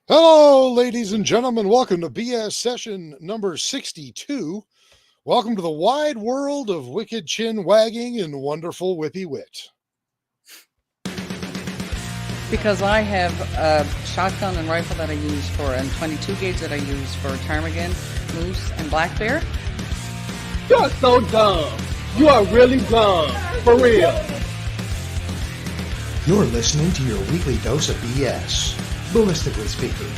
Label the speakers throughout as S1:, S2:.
S1: Hello, ladies and gentlemen. Welcome to BS session number 62. Welcome to the wide world of wicked chin wagging and wonderful whippy wit.
S2: Because I have a shotgun and rifle that I use for, and 22 gauge that I use for ptarmigan, moose, and black bear.
S3: You are so dumb. You are really dumb. For real.
S4: You're listening to your weekly dose of BS, ballistically speaking.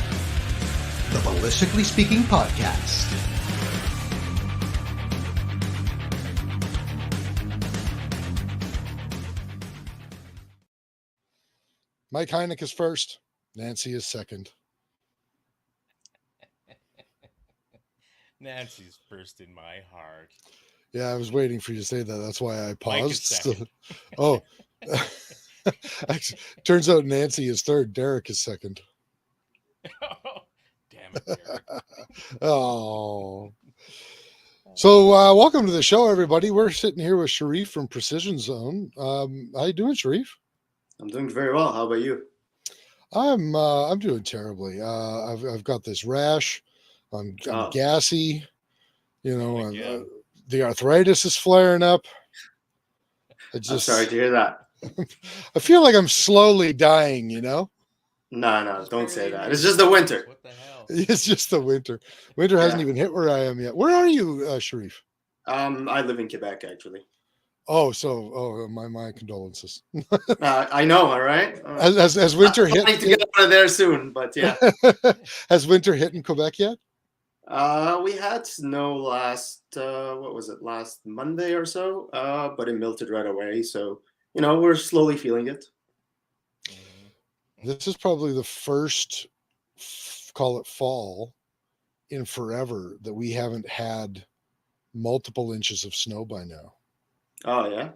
S4: The Ballistically Speaking Podcast.
S1: Mike Heineck is first. Nancy is second.
S5: Nancy's first in my heart.
S1: Yeah, I was waiting for you to say that. That's why I
S5: Mike is
S1: paused.
S5: second.
S1: Oh, actually, turns out Nancy is third. Derek is second.
S5: Damn it, Derek.
S1: Oh. So welcome to the show, everybody. We're sitting here with Sherif from Precision Zone. How you doing, Sherif?
S6: I'm doing very well. How about you?
S1: I'm doing terribly. I've got this rash. I'm gassy. You know, the arthritis is flaring up.
S6: I'm sorry to hear that.
S1: I feel like I'm slowly dying. You know.
S6: No, don't say that. It's just the winter.
S5: What the hell?
S1: It's just the winter. Winter hasn't even hit where I am yet. Where are you, Sherif?
S6: I live in Quebec, actually.
S1: My condolences.
S6: I know, all right?
S1: Has winter
S6: I'm
S1: hit?
S6: trying to get out of there soon, but yeah.
S1: Has winter hit in Quebec yet?
S6: We had snow last Monday or so, but it melted right away. So, we're slowly feeling it.
S1: This is probably the first, call it fall, in forever that we haven't had multiple inches of snow by now.
S6: Oh, yeah?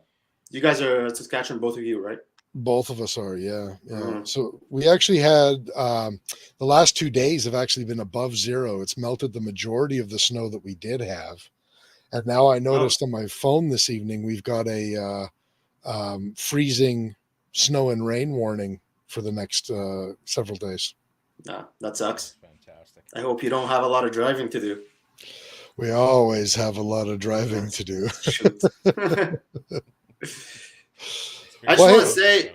S6: You guys are Saskatchewan, both of you, right?
S1: Both of us are, yeah.
S6: Mhm.
S1: So we actually had the last 2 days have actually been above zero. It's melted the majority of the snow that we did have. And now I noticed on my phone this evening, we've got a freezing snow and rain warning for the next several days.
S6: Nah, that sucks.
S5: Fantastic.
S6: I hope you don't have a lot of driving to do.
S1: We always have a lot of driving to do.
S6: Shoot. I just want to say,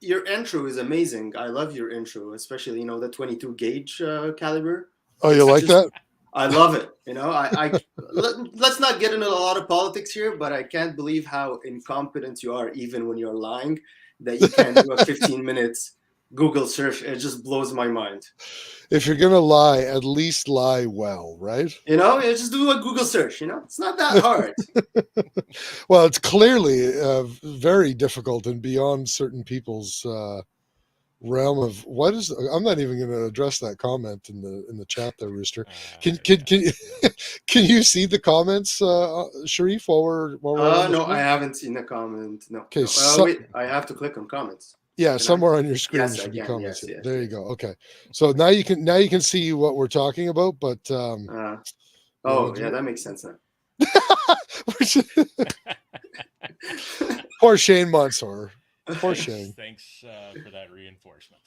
S6: your intro is amazing. I love your intro, especially the 22 gauge caliber.
S1: Oh, you like that?
S6: I love it. Let's not get into a lot of politics here, but I can't believe how incompetent you are, even when you're lying, that you can't do a 15 minutes Google search. It just blows my mind.
S1: If you're gonna lie, at least lie well, right?
S6: Just do a Google search. It's not that hard.
S1: Well, it's clearly very difficult and beyond certain people's realm of what is. I'm not even going to address that comment in the chat there, Rooster. Can you see the comments, Sherif? While we're
S6: no, I haven't seen the comment. No.
S1: Okay,
S6: no. Wait, I have to click on comments.
S1: Yeah, somewhere on your screen should be comments. Yes, there you go. Okay, so now you can see what we're talking about. But
S6: that makes sense now.
S1: Poor Shane Mansour. Poor Shane.
S5: Thanks for that reinforcement.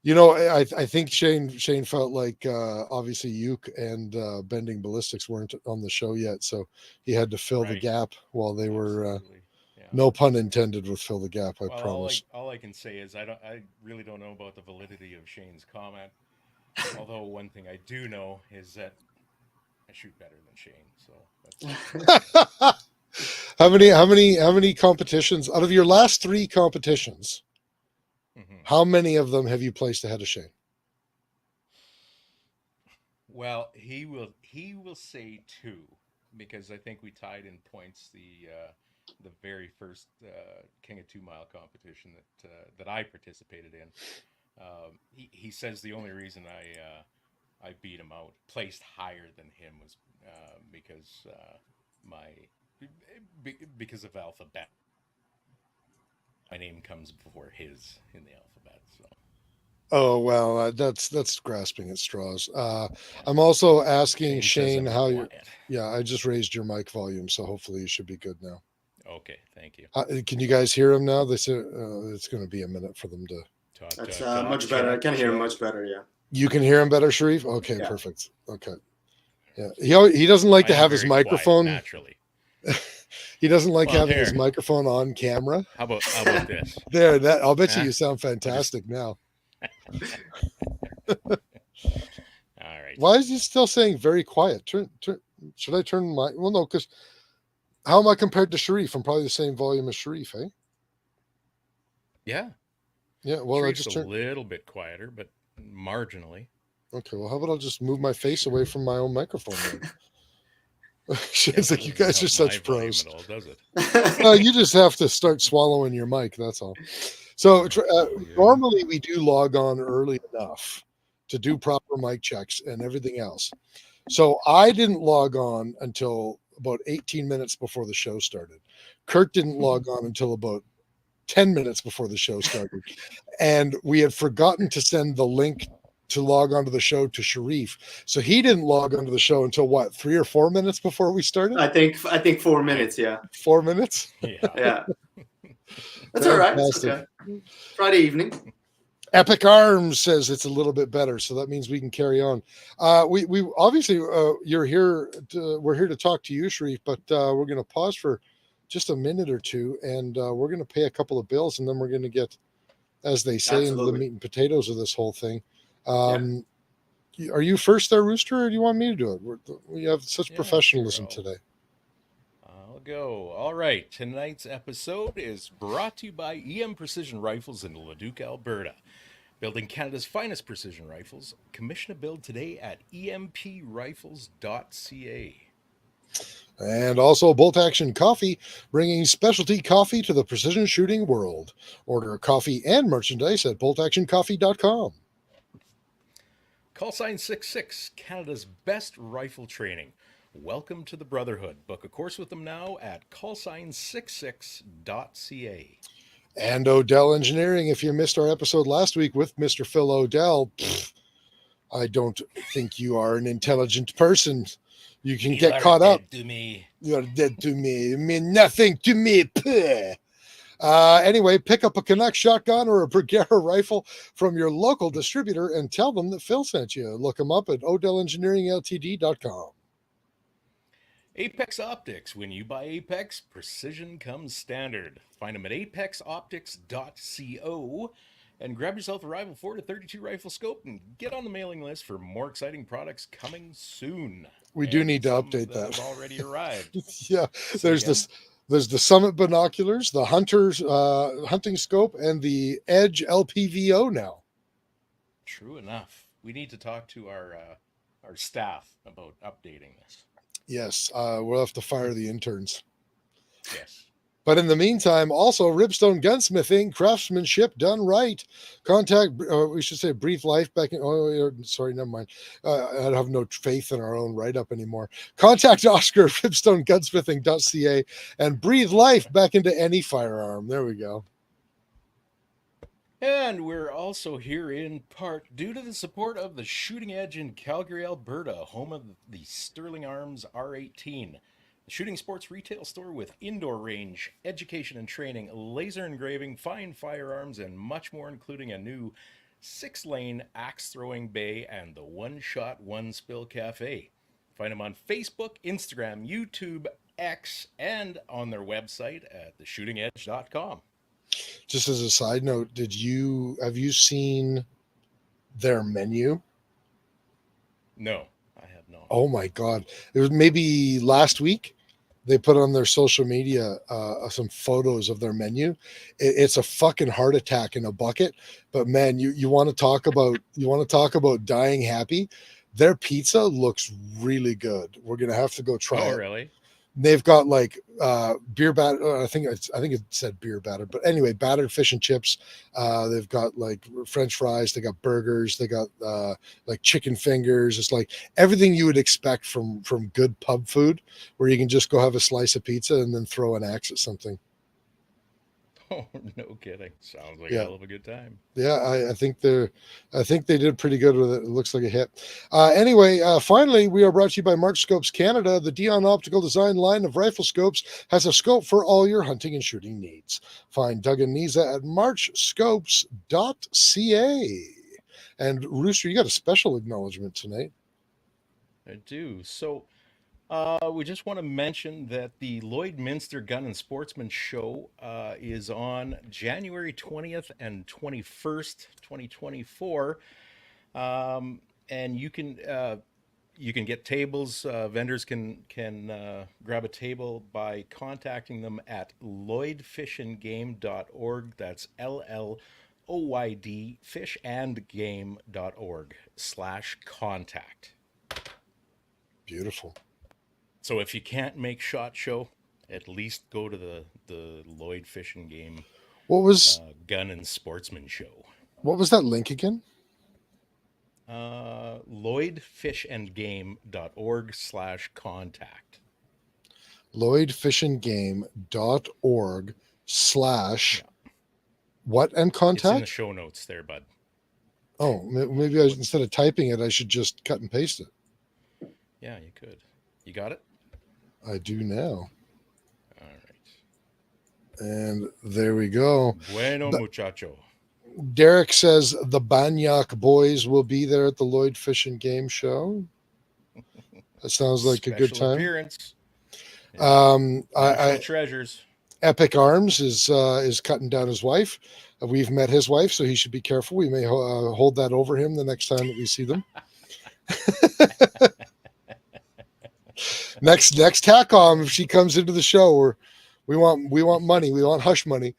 S1: I think Shane felt like obviously WOOX and Bending Ballistics weren't on the show yet, so he had to fill the gap while they were. No pun intended with fill the gap. I promise.
S5: All I can say is I really don't know about the validity of Shane's comment. Although one thing I do know is that I shoot better than Shane. So that's
S1: how many competitions out of your last 3 competitions? Mm-hmm. How many of them have you placed ahead of Shane?
S5: Well, he will say 2 because I think we tied in points the very first King of 2 Mile competition that I participated in. He says the only reason I beat him out, placed higher than him, was because of alphabet. My name comes before his in the alphabet. So.
S1: Oh well, that's grasping at straws. I'm also asking Shane how you. Yeah, I just raised your mic volume, so hopefully you should be good now.
S5: Okay, thank you.
S1: Can you guys hear him now? They said it's going to be a minute for them to.
S6: That's much better. I can hear him much better. Yeah.
S1: You can hear him better, Sherif? Okay,
S6: Yeah.
S1: perfect. Okay. Yeah. He doesn't like to
S5: I am
S1: have his
S5: very quiet,
S1: microphone.
S5: naturally.
S1: He doesn't like
S5: Well,
S1: having his
S5: here.
S1: microphone on camera.
S5: How about this?
S1: There, that I'll bet
S5: Huh?
S1: you sound fantastic now.
S5: All right.
S1: Why is he still saying very quiet? Turn. Should I turn my? Well, no, because how am I compared to Sherif? I'm probably the same volume as Sherif, eh?
S5: Yeah.
S1: Yeah. Well, I
S5: Sharif's
S1: just
S5: a
S1: turned.
S5: little bit quieter, but marginally.
S1: Okay. Well, how about I'll just move my face away from my own microphone? Then?
S5: Yeah,
S1: It's
S5: that
S1: like you
S5: doesn't
S1: guys are
S5: help
S1: such
S5: my volume
S1: pros.
S5: at all, does it?
S1: You just have to start swallowing your mic. That's all. So normally we do log on early enough to do proper mic checks and everything else. So I didn't log on until about 18 minutes before the show started. Kurt didn't log on until about 10 minutes before the show started. And we had forgotten to send the link to log onto the show to Sherif. So he didn't log onto the show until what, 3 or 4 minutes before we started?
S6: I think 4 minutes. Yeah.
S1: 4 minutes?
S5: Yeah.
S6: Yeah. That's all right. It's
S1: Fantastic.
S6: okay. Friday evening.
S1: Epic Arms says it's a little bit better, so that means we can carry on. We obviously you're here. We're here to talk to you, Sherif, but we're going to pause for just a minute or two, and we're going to pay a couple of bills, and then we're going to get, as they say, into the
S6: Absolutely.
S1: meat and potatoes of this whole thing. Are you first there, Rooster, or do you want me to do it? We have such
S5: Yeah,
S1: professionalism
S5: sure,
S1: today.
S5: I'll go. All right. Tonight's episode is brought to you by EM Precision Rifles in Leduc, Alberta. Building Canada's finest precision rifles. Commission a build today at emprifles.ca.
S1: And also Bolt Action Coffee, bringing specialty coffee to the precision shooting world. Order coffee and merchandise at boltactioncoffee.com.
S5: Call sign 66, Canada's best rifle training. Welcome to the Brotherhood. Book a course with them now at callsign66.ca.
S1: And Odell Engineering. If you missed our episode last week with Mr. Phil Odell, I don't think you are an intelligent person. You can get caught up.
S5: To me.
S1: You're dead to me. You mean nothing to me. Anyway, pick up a Canuck shotgun or a Brigera rifle from your local distributor and tell them that Phil sent you. Look them up at odellengineeringltd.com.
S5: Apex Optics. When you buy Apex, precision comes standard. Find them at apexoptics.co and grab yourself a Rival 4 to 32 rifle scope and get on the mailing list for more exciting products coming soon.
S1: We do
S5: And
S1: need to
S5: some
S1: update that.
S5: have already arrived.
S1: Yeah,
S5: Say
S1: there's
S5: again?
S1: there's the Summit binoculars, the Hunter's hunting scope, and the Edge LPVO now.
S5: True enough. We need to talk to our staff about updating this.
S1: Yes, we'll have to fire the interns.
S5: Yes.
S1: But in the meantime, also Ribstone Gunsmithing, craftsmanship done right. Contact, we should say Breathe Life back in, sorry, never mind. I have no faith in our own write-up anymore. Contact Oscar at ribstonegunsmithing.ca and Breathe Life back into any firearm. There we go.
S5: And we're also here in part due to the support of the Shooting Edge in Calgary, Alberta, home of the Sterling Arms R18. The shooting sports retail store with indoor range, education and training, laser engraving, fine firearms, and much more, including a new 6-lane axe-throwing bay and the One Shot, One Spill Cafe. Find them on Facebook, Instagram, YouTube, X, and on their website at theshootingedge.com.
S1: Just as a side note, have you seen their menu?
S5: No, I have not.
S1: Oh my God. It was maybe last week. They put on their social media some photos of their menu. It's a fucking heart attack in a bucket. But man, you want to talk about dying happy? Their pizza looks really good. We're gonna have to go try it.
S5: Oh, really?
S1: They've got like beer batter. I think it said beer batter, but anyway, battered fish and chips. They've got like French fries. They got burgers. They got like chicken fingers. It's like everything you would expect from good pub food, where you can just go have a slice of pizza and then throw an axe at something.
S5: Oh, no kidding. Sounds like
S1: Yeah.
S5: a hell of a good time.
S1: Yeah, I think they did pretty good with it. It looks like a hit. Anyway, finally, we are brought to you by March Scopes Canada. The Dion Optical Design line of rifle scopes has a scope for all your hunting and shooting needs. Find Doug and Niza at marchscopes.ca. And Rooster, you got a special acknowledgement tonight.
S5: I do. So we just want to mention that the Lloydminster Gun and Sportsman Show is on January 20th and 21st, 2024. And you can get tables. Vendors can grab a table by contacting them at lloydfishandgame.org. That's LLOYD fishandgame.org/contact.
S1: Beautiful.
S5: So if you can't make SHOT Show, at least go to the Lloyd Fish and Game
S1: What was
S5: Gun and Sportsman Show.
S1: what was that link again?
S5: lloydfishandgame.org/contact.
S1: lloydfishandgame.org/ what and contact?
S5: It's in the show notes there, bud.
S1: Oh, maybe instead of typing it, I should just cut and paste it.
S5: Yeah, you could. You got it?
S1: I do now.
S5: All right.
S1: And there we go.
S5: Bueno, muchacho.
S1: Derek says the Banyak boys will be there at the Lloyd Fish and Game Show. That sounds like a good
S5: Special
S1: time.
S5: appearance.
S1: I
S5: treasures.
S1: Epic Arms is cutting down his wife. We've met his wife, so he should be careful. We may hold that over him the next time that we see them. next TACOM, if she comes into the show, we want money. We want hush money.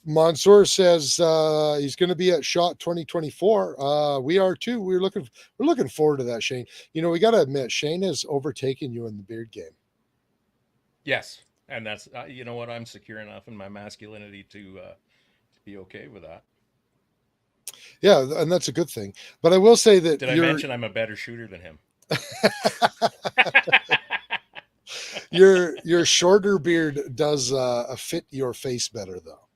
S1: Mansour says he's going to be at SHOT 2024. We are too. We're looking forward to that, Shane. You know, we got to admit, Shane has overtaken you in the beard game.
S5: Yes, and that's you know what, I'm secure enough in my masculinity to be okay with that.
S1: Yeah, and that's a good thing. But I will say that
S5: I mention I'm a better shooter than him?
S1: Your shorter beard does fit your face better, though.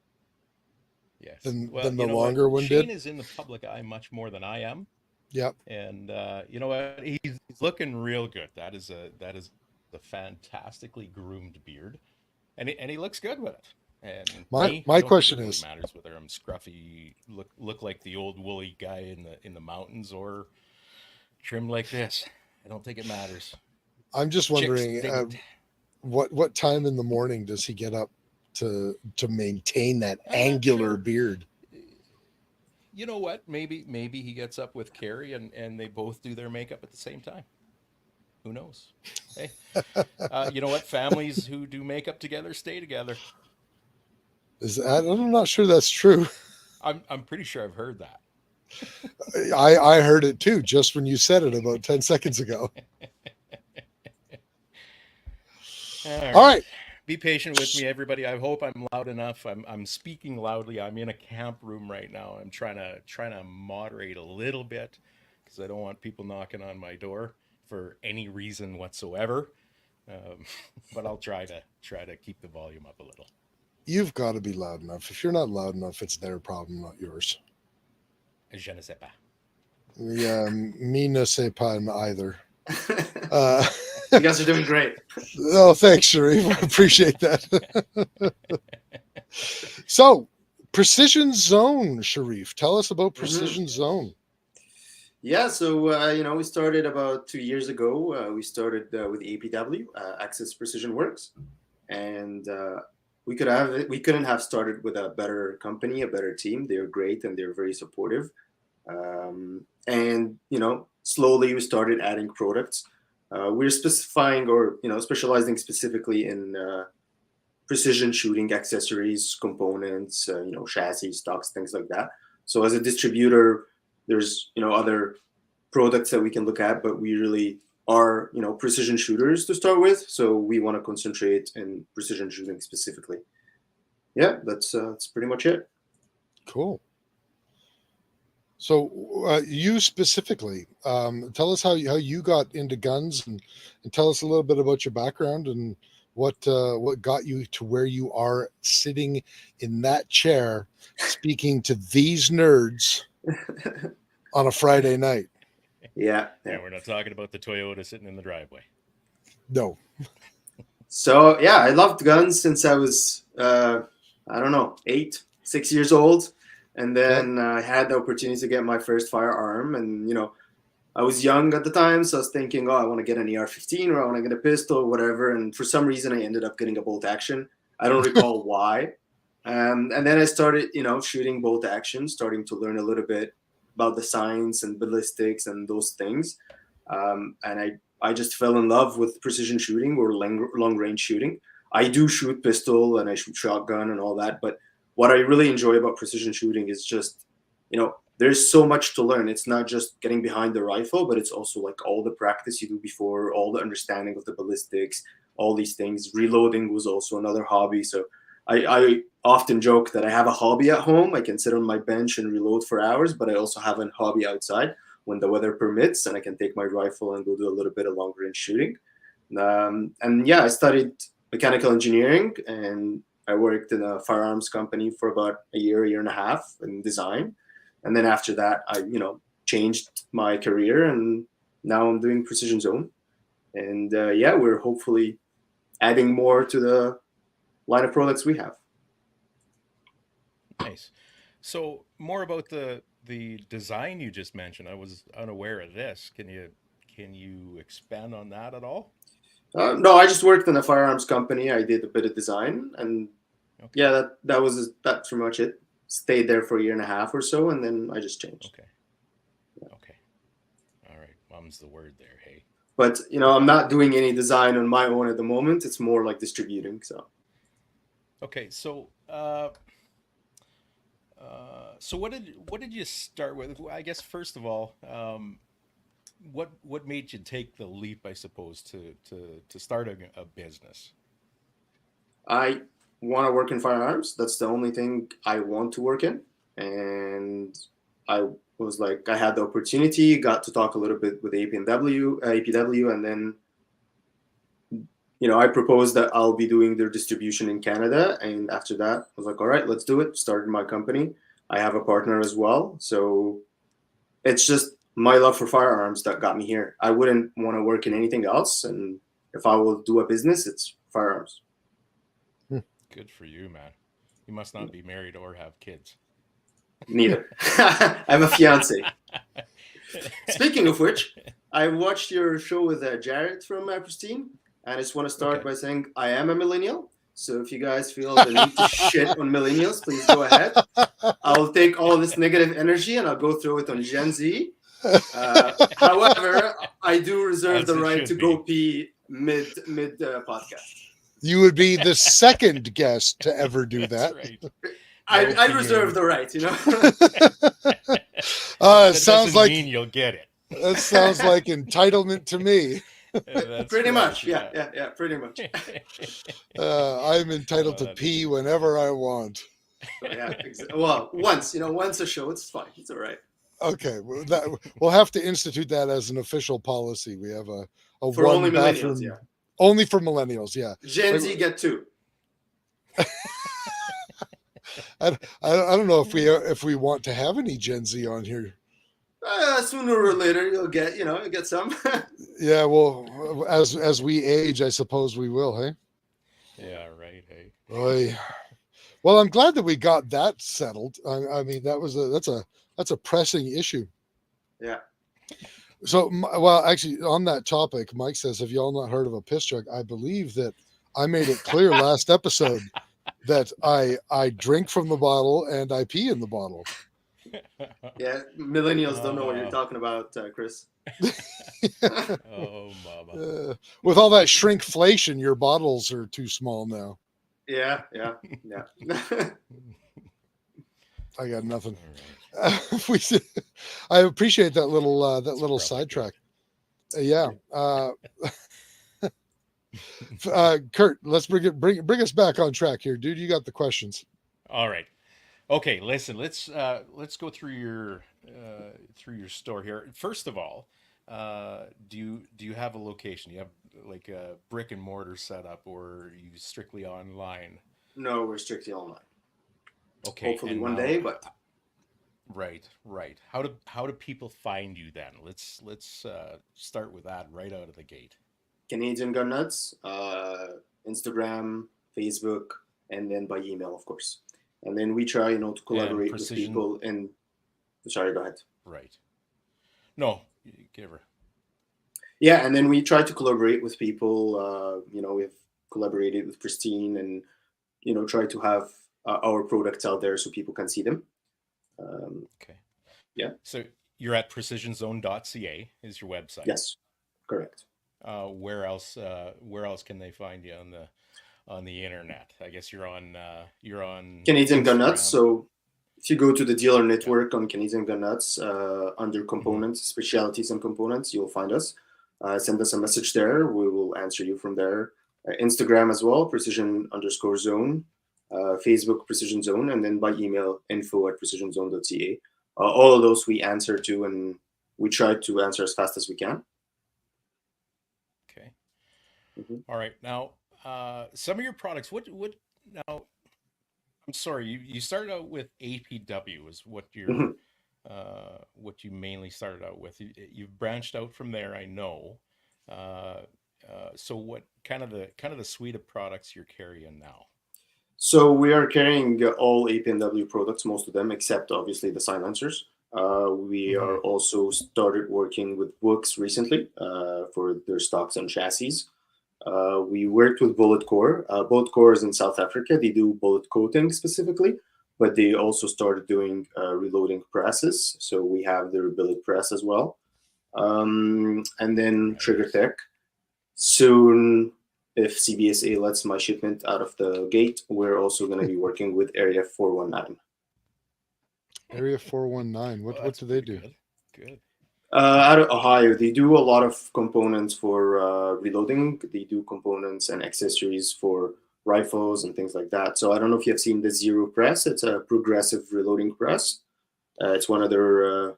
S5: Yes,
S1: than the longer one did.
S5: Shane is in the public eye much more than I am.
S1: Yep.
S5: And you know what? He's looking real good. That is a fantastically groomed beard, and he looks good with it. And
S1: my question
S5: really
S1: is,
S5: matters whether I'm scruffy, look like the old woolly guy in the mountains, or trim like this. I don't think it matters.
S1: I'm just wondering what time in the morning does he get up to maintain that angular beard?
S5: You know what? Maybe he gets up with Carrie and they both do their makeup at the same time. Who knows? Hey, you know what? Families who do makeup together stay together.
S1: I'm not sure that's true.
S5: I'm pretty sure I've heard that.
S1: I heard it too, just when you said it about 10 seconds ago. All right.
S5: Be patient with me, everybody. I hope I'm loud enough. I'm speaking loudly. I'm in a camp room right now. I'm trying to moderate a little bit because I don't want people knocking on my door for any reason whatsoever. But I'll try to keep the volume up a little.
S1: You've got to be loud enough. If you're not loud enough, it's their problem, not yours.
S5: Je ne sais pas.
S1: Yeah, me ne sais pas either.
S6: You guys are doing great.
S1: Oh, thanks, Sherif. I appreciate that. So, Precision Zone, Sherif. Tell us about Precision Zone.
S6: Yeah, so we started about 2 years ago. We started with APW, Access Precision Works, and we couldn't have started with a better company, a better team. They're great and they're very supportive. And slowly we started adding products. We're specifying or specializing specifically in precision shooting accessories, components, chassis, stocks, things like that. So as a distributor, there's other products that we can look at, but we really are precision shooters to start with. So we want to concentrate in precision shooting specifically. Yeah, that's pretty much it.
S1: Cool. So you specifically, tell us how you got into guns and tell us a little bit about your background and what got you to where you are sitting in that chair speaking to these nerds on a Friday night.
S6: Yeah,
S5: we're not talking about the Toyota sitting in the driveway.
S1: No.
S6: So I loved guns since I was 6 years old. And then I had the opportunity to get my first firearm, and I was young at the time, so I was thinking, oh, I want to get an AR-15 or I want to get a pistol or whatever. And for some reason, I ended up getting a bolt action. I don't recall why. And then I started, shooting bolt action, starting to learn a little bit about the science and ballistics and those things. And I just fell in love with precision shooting or long range shooting. I do shoot pistol and I shoot shotgun and all that, but what I really enjoy about precision shooting is just, there's so much to learn. It's not just getting behind the rifle, but it's also like all the practice you do before, all the understanding of the ballistics, all these things. Reloading was also another hobby. So I often joke that I have a hobby at home. I can sit on my bench and reload for hours, but I also have a hobby outside when the weather permits, and I can take my rifle and go do a little bit of long range shooting. And yeah, I studied mechanical engineering, and I worked in a firearms company for about a year and a half in design. And then after that, I, changed my career, and now I'm doing Precision Zone. And yeah, we're hopefully adding more to the line of products we have.
S5: Nice. So more about the design you just mentioned. I was unaware of this. Can you expand on that at all?
S6: No, I just worked in a firearms company. I did a bit of design, and yeah, that's pretty much it. Stayed there for a year and a half or so, and then I just changed.
S5: Okay. Okay. All right. Mum's the word there. Hey.
S6: But I'm not doing any design on my own at the moment. It's more like distributing. So.
S5: Okay. So. So what did you start with? I guess first of all, what made you take the leap, I suppose, to start a business?
S6: I want to work in firearms. That's the only thing I want to work in. And I was like, I had the opportunity, got to talk a little bit with APW, and then, I proposed that I'll be doing their distribution in Canada. And after that, I was like, all right, let's do it. Started my company. I have a partner as well. So it's just my love for firearms that got me here. I wouldn't want to work in anything else. And if I will do a business, it's firearms.
S5: Good for you, man. You must not be married or have kids.
S6: Neither. I have a fiance. Speaking of which, I watched your show with Jared from Pristine, and I just want to start by saying I am a millennial. So if you guys feel the need to shit on millennials, please go ahead. I'll take all this negative energy and I'll go through it on Gen Z. However, I do reserve the right to go pee mid podcast.
S1: You would be the second guest to ever do that.
S5: Right.
S6: I reserve the right,
S5: That
S1: sounds like
S5: mean you'll get it.
S1: That sounds like entitlement to me.
S6: Pretty much, yeah, pretty much.
S1: I'm entitled to pee whenever I want.
S6: Yeah, well, once a show, it's fine. It's all right.
S1: Okay, we'll have to institute that as an official policy. We have a
S6: for
S1: one
S6: only
S1: bathroom,
S6: millennials, yeah.
S1: Only for millennials, yeah.
S6: Gen Z get two.
S1: I don't know if we want to have any Gen Z on here.
S6: Sooner or later, you'll get some.
S1: Yeah, well, as we age, I suppose we will. Hey.
S5: Yeah. Right. Hey.
S1: Oy. Well, I'm glad that we got that settled. I mean, that's a pressing issue.
S6: Yeah.
S1: So, well, actually, on that topic, Mike says, "Have y'all not heard of a piss truck?" I believe that I made it clear last episode that I drink from the bottle and I pee in the bottle.
S6: Yeah, millennials don't know what you're talking about, Kris.
S5: Oh, mama.
S1: With all that shrinkflation, your bottles are too small now.
S6: Yeah.
S1: I got nothing. I appreciate that little sidetrack. Yeah. Kurt, let's bring us back on track here, dude. You got the questions.
S5: All right. Okay, listen. Let's go through your store here. First of all, do you have a location? Do you have like a brick and mortar setup, or are you strictly online?
S6: No, we're strictly online.
S5: Okay.
S6: Hopefully one day, but
S5: right. How do people find you then? Let's start with that right out of the gate.
S6: Canadian Gun Nuts, Instagram, Facebook, and then by email, of course. and then we try, to collaborate with
S5: precision.
S6: people. And sorry, go ahead.
S5: Right. No, give her.
S6: Yeah, and then we try to collaborate with people. We've collaborated with Pristine, and try to have our products out there so people can see them.
S5: Okay.
S6: Yeah.
S5: So you're at precisionzone.ca is your website.
S6: Yes, correct.
S5: Where else? Where else can they find you on the internet? I guess you're on
S6: Canadian Gun Nuts.
S5: Instagram.
S6: So if you go to the dealer network on Canadian Gun Nuts, under components, specialties and components, you'll find us. Send us a message there. We will answer you from there. Instagram as well, precision_zone. Facebook, Precision Zone, and then by email, info@precisionzone.ca. All of those we answer to, and we try to answer as fast as we can.
S5: Okay. All right. Now, some of your products. What now? I'm sorry. You started out with APW is what you're what you mainly started out with. You've branched out from there, I know. So what kind of the suite of products you're carrying now?
S6: So we are carrying all APW products, most of them, except obviously the silencers. We are also started working with WOOX recently for their stocks and chassis. We worked with Bullet Core. Bullet Core is in South Africa. They do bullet coating specifically, but they also started doing reloading presses. So we have their billet press as well. And then Trigger Tech. Soon, if CBSA lets my shipment out of the gate, we're also going to be working with Area 419.
S1: Area 419. What do they do?
S5: Good.
S6: Out of Ohio, they do a lot of components for reloading. They do components and accessories for rifles and things like that. So I don't know if you have seen the Zero Press. It's a progressive reloading press. It's one of their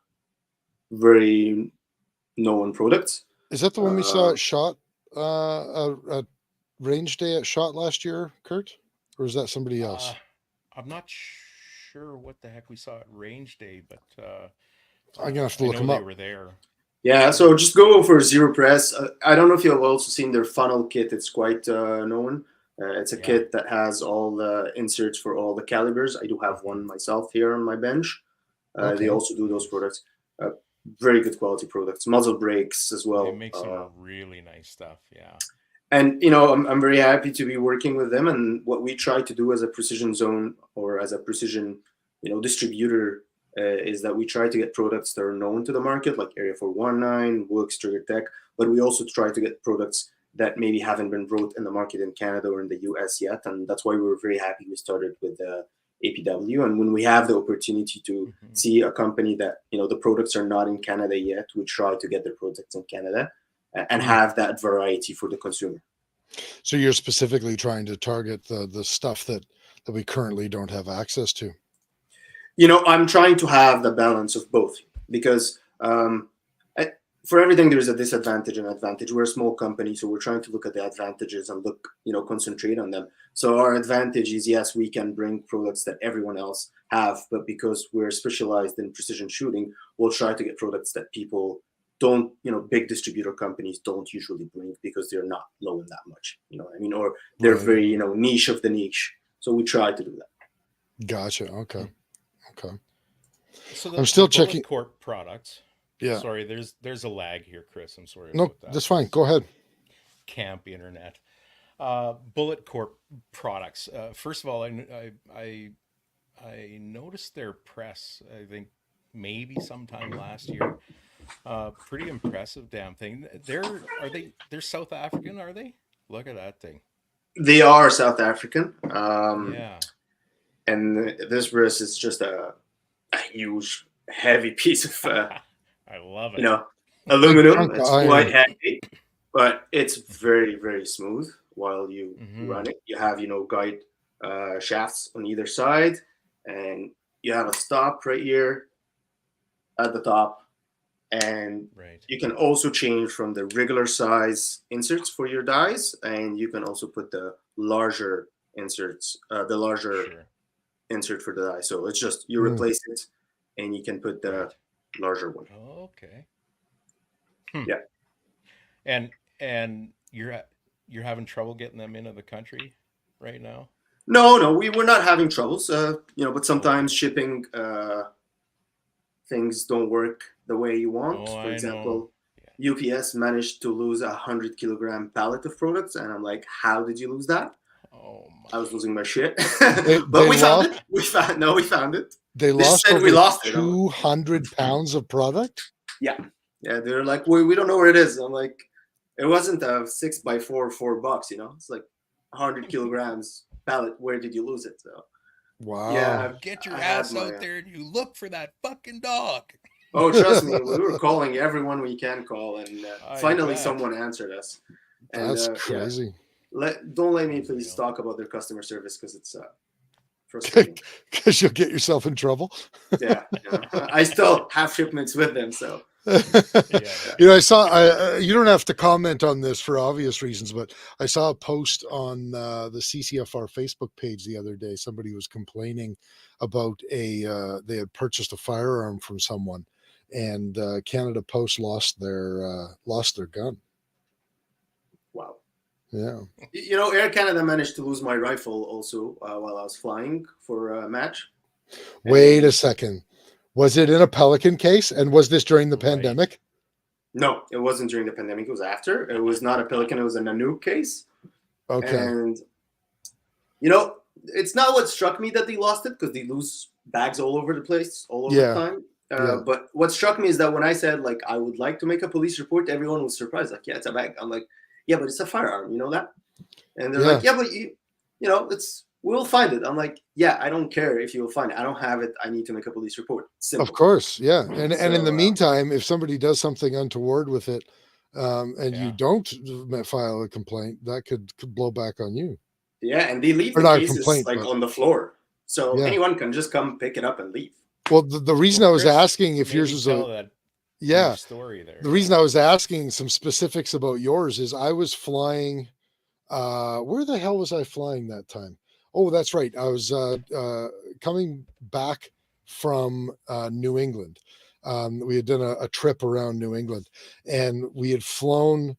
S6: very known products.
S1: Is that the one we saw at SHOT, at range day at SHOT last year, Kurt? Or is that somebody else?
S5: I'm not sure what the heck we saw at range day, but
S1: I'm gonna have to look them up.
S5: They were there.
S6: Yeah, so just go for Zero Press. I don't know if you have also seen their funnel kit. It's quite known. It's a kit that has all the inserts for all the calibers. I do have one myself here on my bench. They also do those products. Very good quality products. Muzzle brakes as well.
S5: They make some really nice stuff, yeah.
S6: And I'm very happy to be working with them. And what we try to do as a Precision Zone or as a precision, distributor, is that we try to get products that are known to the market, like Area 419, WOOX, Trigger Tech. But we also try to get products that maybe haven't been brought in the market in Canada or in the US yet. And that's why we were very happy we started with APW. And when we have the opportunity to see a company that, the products are not in Canada yet, we try to get their products in Canada and have that variety for the consumer.
S1: So you're specifically trying to target the stuff that we currently don't have access to.
S6: I'm trying to have the balance of both because for everything, there's a disadvantage and advantage. We're a small company, so we're trying to look at the advantages and concentrate on them. So our advantage is, yes, we can bring products that everyone else have, but because we're specialized in precision shooting, we'll try to get products that people don't, big distributor companies don't usually bring because they're not low in that much, or they're very, niche of the niche. So we try to do that.
S1: Gotcha. Okay.
S5: So
S1: I'm still checking
S5: Corp products.
S1: Yeah.
S5: Sorry, there's a lag here, Chris. I'm sorry.
S1: No, that's fine. Go ahead.
S5: Camp internet. Bullet Corp products. First of all, I noticed their press. I think maybe sometime last year. Pretty impressive damn thing. They're South African, are they? Look at that thing.
S6: They are South African.
S5: Yeah.
S6: And this press is just a huge, heavy piece of
S5: I love it.
S6: Aluminum. It's quite heavy, but it's very, very smooth while you run it. You have, guide shafts on either side, and you have a stop right here at the top. And you can also change from the regular size inserts for your dies, and you can also put the larger inserts, insert for the die. So it's just you replace it, and you can put the larger one.
S5: Okay.
S6: Yeah.
S5: And you're having trouble getting them into the country right now?
S6: No, we were not having troubles. But sometimes shipping things don't work the way you want.
S5: Oh,
S6: For
S5: I know.
S6: example, UPS managed to lose a 100-kilogram pallet of products, and I'm like, how did you lose that?
S5: Oh
S6: I was
S5: my.
S6: losing my shit. But
S1: They
S6: we found
S1: lost.
S6: it. We found it.
S1: They
S6: They
S1: lost
S6: said we
S1: over
S6: lost it.
S1: 200 pounds of product.
S6: Yeah. They're like, we don't know where it is. I'm like, it wasn't a 6x4, $4. It's like 100 kilograms pallet. Where did you lose it? So
S1: Wow.
S6: yeah,
S5: You get your
S6: I had
S5: ass
S6: my.
S5: out there and you look for that fucking dog.
S6: Oh, trust me, we were calling everyone we can call, and
S5: I
S6: finally
S5: bet.
S6: someone answered us. And
S1: That's crazy.
S6: don't let me please talk about their customer service because it's frustrating.
S1: Because you'll get yourself in trouble.
S6: Yeah, I still have shipments with them, so.
S5: Yeah.
S1: I saw. You don't have to comment on this for obvious reasons, but I saw a post on the CCFR Facebook page the other day. Somebody was complaining about they had purchased a firearm from someone, and Canada Post lost their gun.
S6: Wow.
S1: Yeah.
S6: Air Canada managed to lose my rifle also while I was flying for a match.
S1: Wait a second. Was it in a Pelican case? And was this during the pandemic?
S6: No, it wasn't during the pandemic. It was after. It was not a Pelican. It was a Nanook case.
S1: Okay.
S6: And, it's not what struck me that they lost it because they lose bags all over the place, all over the time. But what struck me is that when I said, like, I would like to make a police report, everyone was surprised. Like, yeah, it's a bag. I'm like, yeah, but it's a firearm. You know that? And they're like, yeah, but we'll find it. I'm like, yeah, I don't care if you'll find it. I don't have it. I need to make a police report. Simple.
S1: Of course, yeah. And in the meantime, if somebody does something untoward with it, and you don't file a complaint, that could blow back on you.
S6: Yeah, and they leave the cases on the floor, so anyone can just come pick it up and leave.
S1: Well, the reason I was asking if yours was
S5: story there.
S1: The reason I was asking some specifics about yours is I was flying. Where the hell was I flying that time? Oh, that's right. I was coming back from New England. We had done a trip around New England, and we had flown.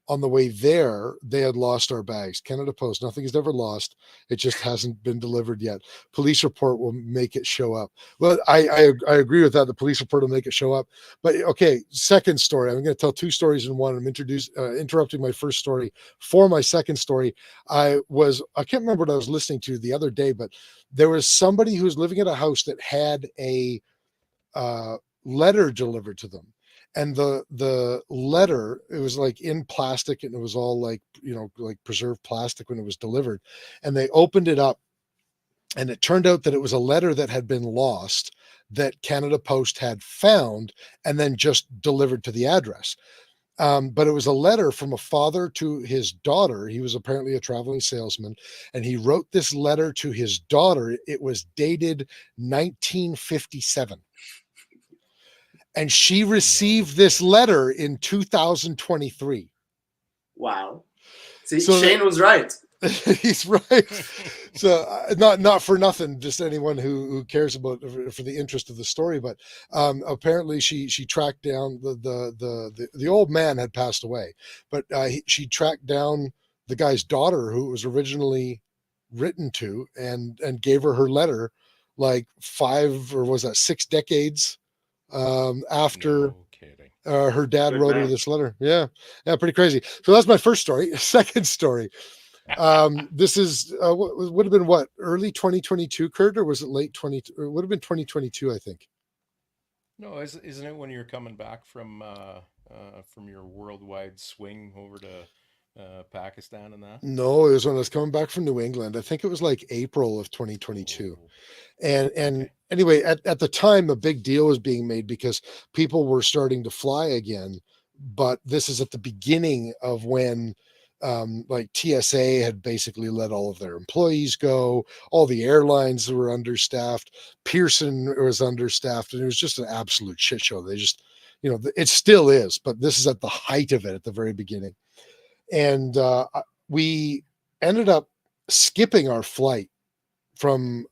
S1: On the way there, they had lost our bags. Canada Post, nothing is ever lost. It just hasn't been delivered yet. Police report will make it show up. Well, I agree with that. The police report will make it show up. But okay, second story. I'm going to tell two stories in one. I'm interrupting my first story for my second story. I can't remember what I was listening to the other day, but there was somebody who was living in a house that had a letter delivered to them. And the letter, it was like in plastic, and it was all like preserved plastic when it was delivered. And they opened it up, and it turned out that it was a letter that had been lost that Canada Post had found and then just delivered to the address. But it was a letter from a father to his daughter. He was apparently a traveling salesman, and he wrote this letter to his daughter. It was dated 1957. And she received this letter in 2023.
S6: Wow. See, Shane was right.
S1: He's right. So not for nothing, just anyone who cares about for the interest of the story. But apparently she tracked down the old man had passed away, but she tracked down the guy's daughter who it was originally written to and gave her letter like 6 decades after her dad wrote her this letter. Yeah, pretty crazy. So that's my first story. Second story. This is would have been early 2022, Kurt, or was it late 20? It would have been 2022, I think.
S5: No, isn't it when you're coming back from your worldwide swing over to Pakistan and that?
S1: No, it was when I was coming back from New England. I think it was like April of 2022. And anyway, at the time, a big deal was being made because people were starting to fly again. But this is at the beginning of when like TSA had basically let all of their employees go. All the airlines were understaffed. Pearson was understaffed, and it was just an absolute shit show. They just, it still is, but this is at the height of it at the very beginning. And we ended up skipping our flight from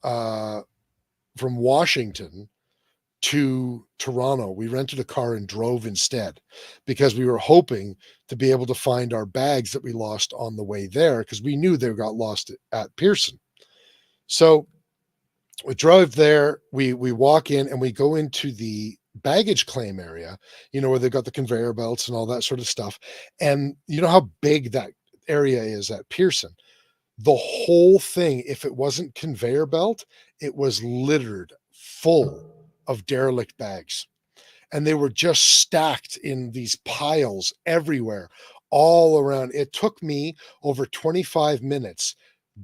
S1: Washington to Toronto. We rented a car and drove instead because we were hoping to be able to find our bags that we lost on the way there, because we knew they got lost at Pearson. So we drove there, we walk in and we go into the baggage claim area, where they've got the conveyor belts and all that sort of stuff. And you know how big that area is at Pearson. The whole thing, if it wasn't conveyor belt, it was littered full of derelict bags. And they were just stacked in these piles everywhere, all around. It took me over 25 minutes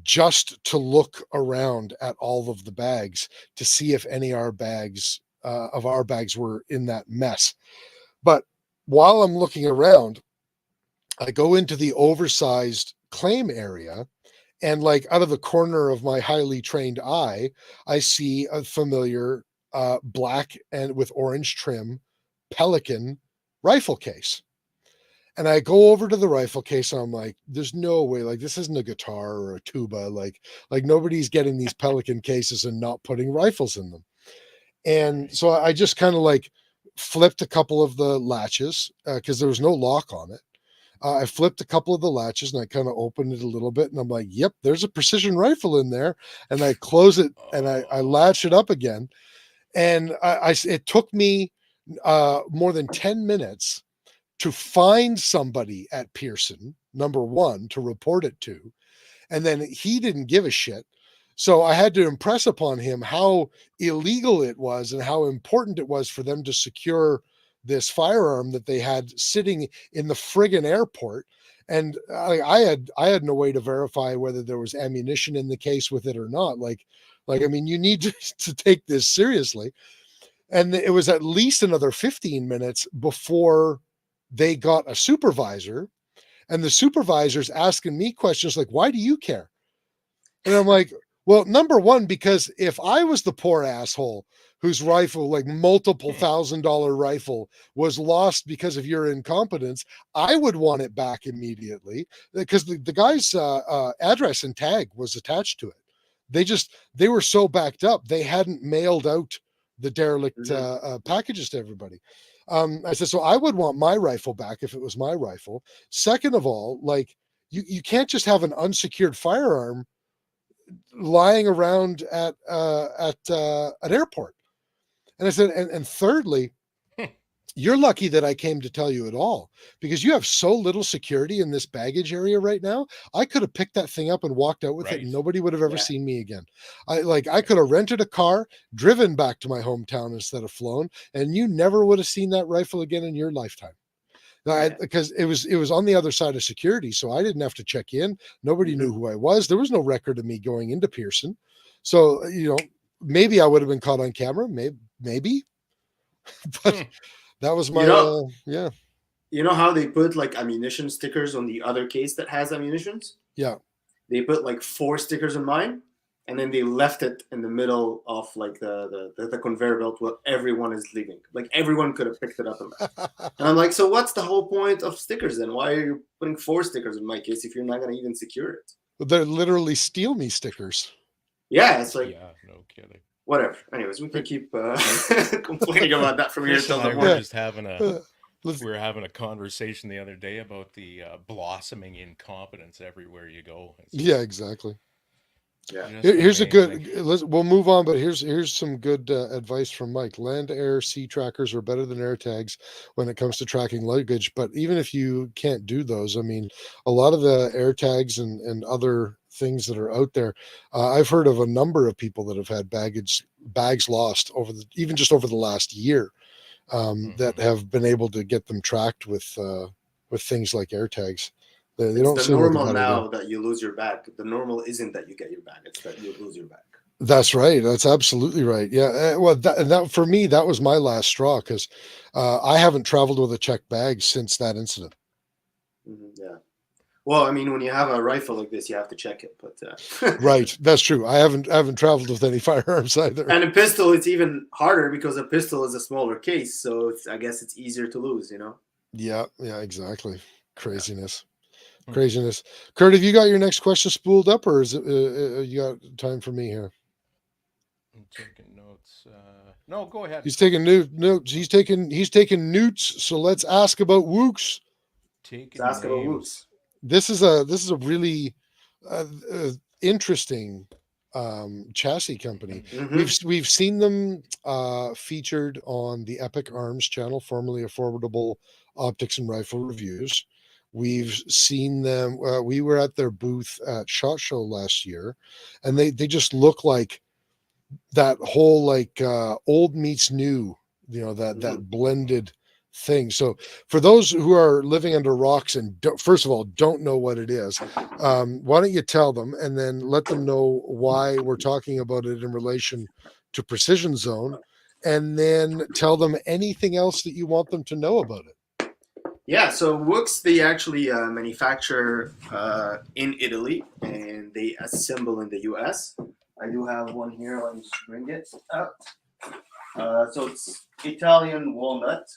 S1: just to look around at all of the bags to see if any of our bags were in that mess. But while I'm looking around, I go into the oversized claim area, and like out of the corner of my highly trained eye, I see a familiar black and with orange trim Pelican rifle case. And I go over to the rifle case and I'm like, there's no way, like this isn't a guitar or a tuba. Like nobody's getting these Pelican cases and not putting rifles in them. And so I just kind of like flipped a couple of the latches because there was no lock on it. I flipped a couple of the latches and I kind of opened it a little bit and I'm like, yep, there's a precision rifle in there. And I close it and I latch it up again. And it took me more than 10 minutes to find somebody at Pearson, number one, to report it to. And then he didn't give a shit. So I had to impress upon him how illegal it was and how important it was for them to secure this firearm that they had sitting in the friggin' airport. And I had no way to verify whether there was ammunition in the case with it or not. I mean, you need to take this seriously. And it was at least another 15 minutes before they got a supervisor, and the supervisor's asking me questions like, why do you care? And I'm like, well, number one, because if I was the poor asshole whose rifle, like multiple $1,000 rifle, was lost because of your incompetence, I would want it back immediately because the guy's address and tag was attached to it. They were so backed up, they hadn't mailed out the derelict packages to everybody. I said, so I would want my rifle back if it was my rifle. Second of all, like you can't just have an unsecured firearm lying around at an airport. And I said, and thirdly, you're lucky that I came to tell you at all, because you have so little security in this baggage area right now. I could have picked that thing up and walked out with it, and nobody would have ever seen me again. I could have rented a car, driven back to my hometown instead of flown, and you never would have seen that rifle again in your lifetime. Because it was on the other side of security, so I didn't have to check in. Nobody knew who I was. There was no record of me going into Pearson. So, maybe I would have been caught on camera, maybe. But that was my yeah.
S6: You know how they put like ammunition stickers on the other case that has ammunitions?
S1: Yeah.
S6: They put like 4 stickers on mine, and then they left it in the middle of like the conveyor belt where everyone is leaving. Like everyone could have picked it up and left. And I'm like, so what's the whole point of stickers then? Why are you putting 4 stickers in my case if you're not going to even secure it?
S1: They're literally steal me stickers.
S6: Yeah, it's like,
S5: yeah, no kidding.
S6: Whatever. Anyways, we can keep complaining about that from here till the
S5: We
S6: morning.
S5: were just having we were having a conversation the other day about the blossoming incompetence everywhere you go.
S1: Yeah, exactly.
S6: Yeah.
S1: Here's a good. We'll move on, but here's some good advice from Mike. Land, air, sea trackers are better than air tags when it comes to tracking luggage. But even if you can't do those, I mean, a lot of the air tags and other things that are out there, I've heard of a number of people that have had bags lost even just over the last year, that have been able to get them tracked with things like air tags. They don't
S6: the normal now that you lose your bag. The normal isn't that you get your bag; it's that you lose your bag.
S1: That's right. That's absolutely right. Yeah. Well, that for me, that was my last straw, because I haven't traveled with a checked bag since that incident.
S6: Yeah. Well, I mean, when you have a rifle like this, you have to check it. But
S1: right, that's true. I haven't traveled with any firearms either.
S6: And a pistol, it's even harder because a pistol is a smaller case, so I guess it's easier to lose.
S1: Yeah. Exactly. Craziness. Craziness. Kurt, have you got your next question spooled up, or is it you got time for me here?
S5: I'm taking notes. No, go ahead.
S1: He's taking notes. He's taking newts. So let's ask about WOOX.
S6: Ask about WOOX.
S1: This is a really interesting chassis company.
S6: Mhm.
S1: We've seen them featured on the Epic Arms channel, formerly Affordable Optics and Rifle Reviews. We've seen them. We were at their booth at SHOT Show last year, and they just look like that whole like old meets new, that blended thing. So for those who are living under rocks and first of all don't know what it is, why don't you tell them and then let them know why we're talking about it in relation to Precision Zone, and then tell them anything else that you want them to know about it.
S6: Yeah, so WOOX, they actually manufacture in Italy and they assemble in the US. I do have one here. Let me just bring it out. So it's Italian walnut.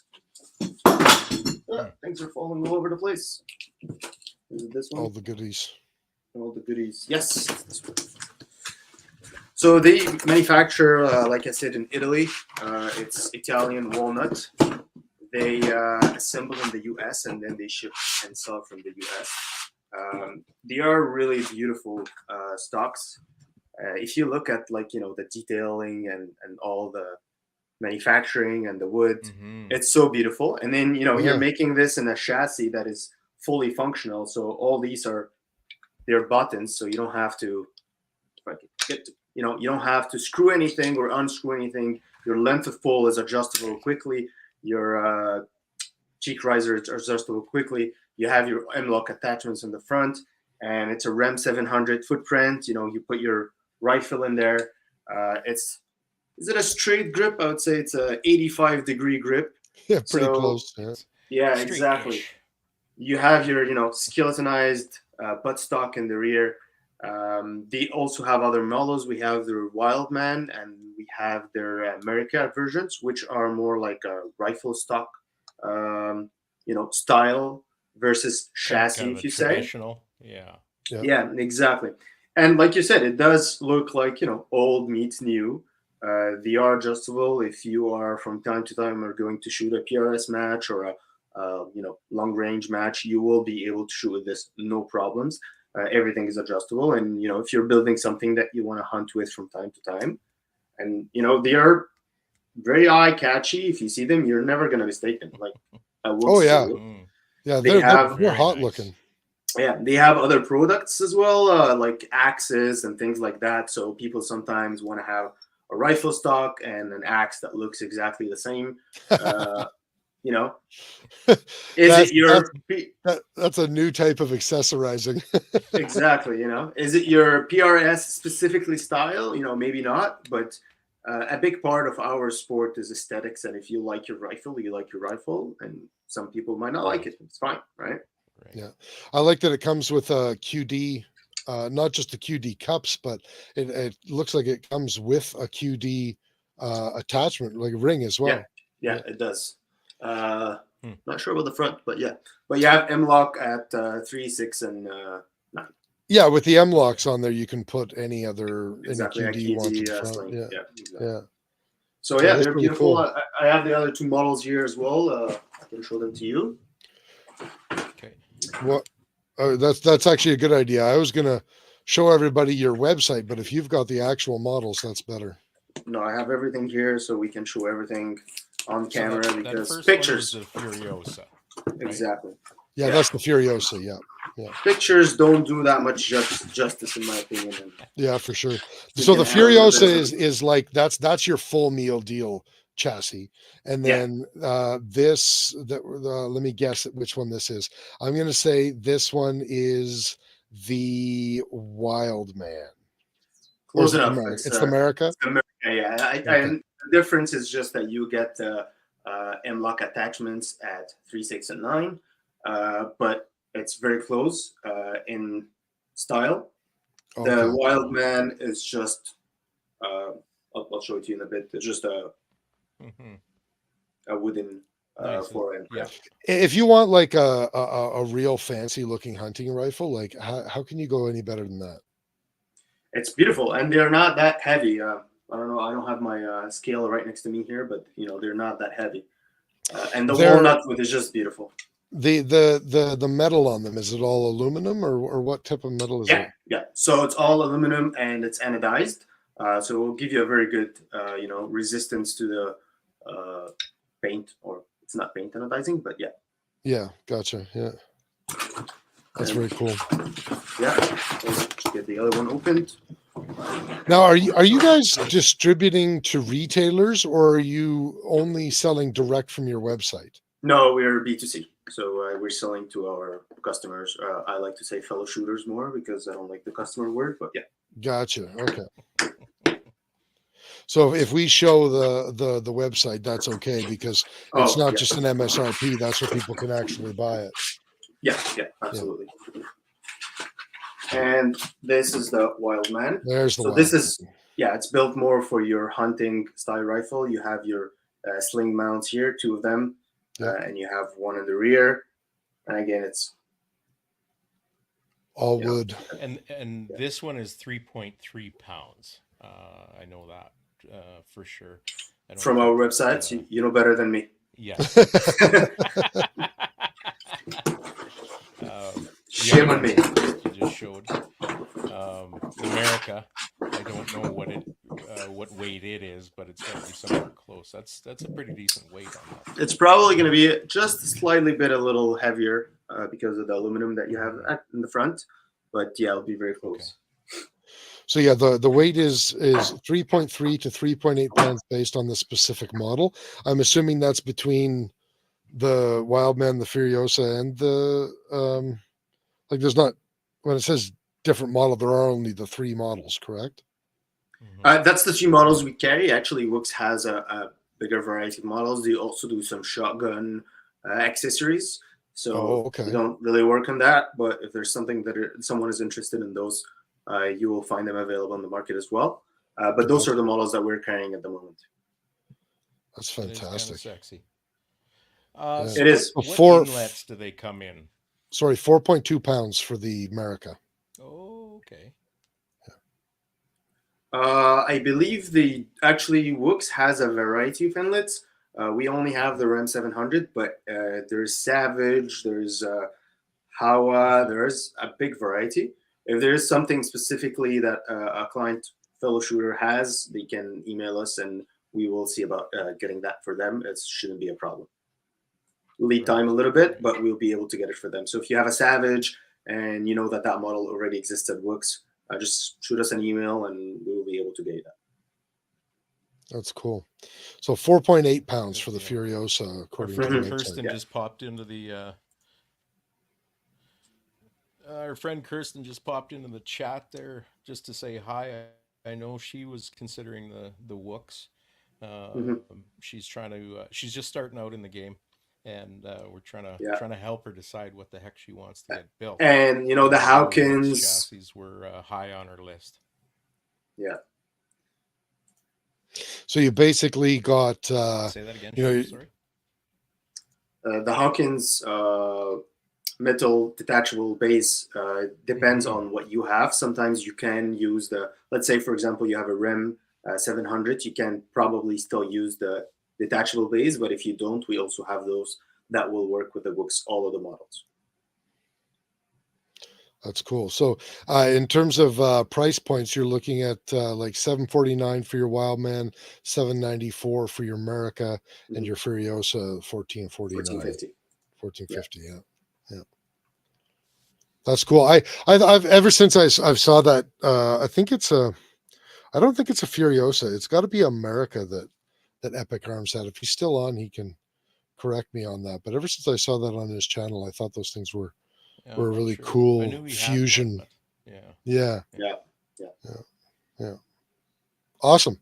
S6: Things are falling all over the place. Is it this one?
S1: All the goodies.
S6: All the goodies. Yes. This one. So they manufacture, like I said, in Italy. It's Italian walnut. They assemble in the US and then they ship and sell from the US. They are really beautiful stocks. If you look at the detailing and all the manufacturing and the wood, it's so beautiful. And then you're making this in a chassis that is fully functional. So all these they're buttons, so you don't have to you don't have to screw anything or unscrew anything. Your length of pull is adjustable quickly. Your cheek riser is adjustable quickly. You have your M-lock attachments in the front, and it's a REM 700 footprint. You put your rifle in there. Is it a straight grip? I would say it's a 85-degree grip.
S1: Yeah, pretty close.
S6: Yeah, exactly. You have your skeletonized buttstock in the rear. They also have other models. We have their Wildman and we have their America versions, which are more like a rifle stock, style versus chassis,
S5: kind of
S6: if you
S5: traditional.
S6: say. Yeah, exactly. And like you said, it does look like old meets new. They are adjustable. If you are from time to time are going to shoot a PRS match or a long range match, you will be able to shoot with this no problems. Everything is adjustable, and if you're building something that you want to hunt with from time to time, and they are very eye catchy. If you see them, you're never gonna mistake them. Like
S1: they're hot
S5: nice
S1: looking.
S6: Yeah, they have other products as well, like axes and things like that. So people sometimes want to have a rifle stock and an axe that looks exactly the same.
S1: That's a new type of accessorizing.
S6: Exactly. Is it your PRS specifically style? Maybe not, but a big part of our sport is aesthetics. And if you like your rifle, you like your rifle, and some people might not like it. It's fine, right?
S1: Yeah, I like that it comes with a QD, not just the QD cups, but it looks like it comes with a QD attachment, like a ring as well.
S6: Yeah, it does. Not sure about the front, but yeah. But you have M-lock at 3, 6, and 9.
S1: Yeah, with the M-locks on there, you can put any other
S6: exactly,
S1: any QD you want to the front.
S6: sling.
S1: Exactly. Yeah.
S6: So yeah, they're beautiful. Cool. I have the other two models here as well. I can show them to you.
S5: Okay.
S1: Well, that's actually a good idea. I was gonna show everybody your website, but if you've got the actual models, that's better.
S6: No, I have everything here, so we can show everything on camera because
S5: that
S6: pictures.
S5: One is the Furiosa. Right?
S6: Exactly.
S1: Yeah, that's the Furiosa. Yeah.
S6: Pictures don't do that much justice, in my opinion.
S1: Yeah, for sure. So the Furiosa is like that's your full meal deal chassis, and then let me guess which one this is. I'm going to say this one is the Wildman.
S6: Close enough.
S1: It's the America.
S6: It's America. Yeah. And the difference is just that you get the M-lock attachments at 3, 6, and 9, but it's very close in style. Okay. The Wildman is just I'll show it to you in a bit. It's just a wooden forend.
S5: Yeah.
S1: If you want like a real fancy looking hunting rifle, like how can you go any better than that?
S6: It's beautiful, and they're not that heavy. I don't know. I don't have my scale right next to me here, but they're not that heavy. And the walnut wood is just beautiful.
S1: The metal on them, is it all aluminum or what type of metal is it?
S6: Yeah. So it's all aluminum and it's anodized. So it will give you a very good, resistance to the paint, or it's not paint anodizing, but yeah.
S1: Yeah, gotcha. Yeah, that's very cool.
S6: Yeah. Let's get the other one opened.
S1: Now, are you guys distributing to retailers, or are you only selling direct from your website?
S6: No, we're B2C. So we're selling to our customers. I like to say fellow shooters more because I don't like the customer word, but yeah.
S1: Gotcha. Okay. So if we show the website, that's okay because it's not just an MSRP. That's where people can actually buy it.
S6: Yeah, absolutely. And this is the Wild Man.
S1: There's the.
S6: So this is it's built more for your hunting style rifle. You have your sling mounts here, 2 of them, and you have one in the rear. And again, it's
S1: all wood.
S5: And this one is 3.3 pounds. I know that for sure.
S6: From our website, you know better than me.
S5: Yes.
S6: Shame on me.
S5: You just showed America. I don't know what weight it is, but it's got to be somewhere close. That's a pretty decent weight on that.
S6: It's probably going to be just slightly a little heavier because of the aluminum that you have in the front, but yeah, it'll be very close.
S5: Okay.
S1: So yeah, the weight is 3.3 to 3.8 pounds based on the specific model. I'm assuming that's between the Wildman, the Furiosa, and the there's not, when it says different model, there are only the 3 models, correct?
S6: That's the 3 models we carry. Actually, WOOX has a bigger variety of models. They also do some shotgun accessories. So we don't really work on that. But if there's something that someone is interested in those, you will find them available in the market as well. But those are the models that we're carrying at the moment.
S1: That's fantastic.
S5: It is sexy.
S6: It is.
S5: What inlets do they come in?
S1: Sorry, 4.2 pounds for the America.
S5: Oh, okay.
S6: I believe WOOX has a variety of inlets. We only have the Ram 700, but there's Savage, there's Hawa, there's a big variety. If there is something specifically that a client fellow shooter has, they can email us and we will see about getting that for them. It shouldn't be a problem. Lead time a little bit, but we'll be able to get it for them. So if you have a Savage and you know that model already exists at WOOX, just shoot us an email and we will be able to get you that.
S1: That's cool. So 4.8 pounds for the Furiosa, according to the
S5: Kirsten just popped into the our friend Kirsten just popped into the chat there just to say hi. I know she was considering the WOOX. She's trying to she's just starting out in the game, and we're trying to help her decide what the heck she wants to get built.
S6: And the Hawkins
S5: chassis were high on her list.
S6: Yeah.
S1: So you basically got
S5: say that again. Sorry.
S6: The Hawkins metal detachable base depends on what you have. Sometimes you can use let's say for example you have a Rim 700, you can probably still use the detachable base, but if you don't, we also have those that will work with the WOOX, all of the models.
S1: That's cool. So in terms of price points, you're looking at like $749 for your Wildman, $794 for your America, and your Furiosa $1449. $1450. Yeah. That's cool. I've ever since I've saw that. I think it's I don't think it's a Furiosa. It's got to be America that Epic Arms had. If he's still on, he can correct me on that. But ever since I saw that on his channel, I thought those things were a really cool fusion. Yeah. Awesome.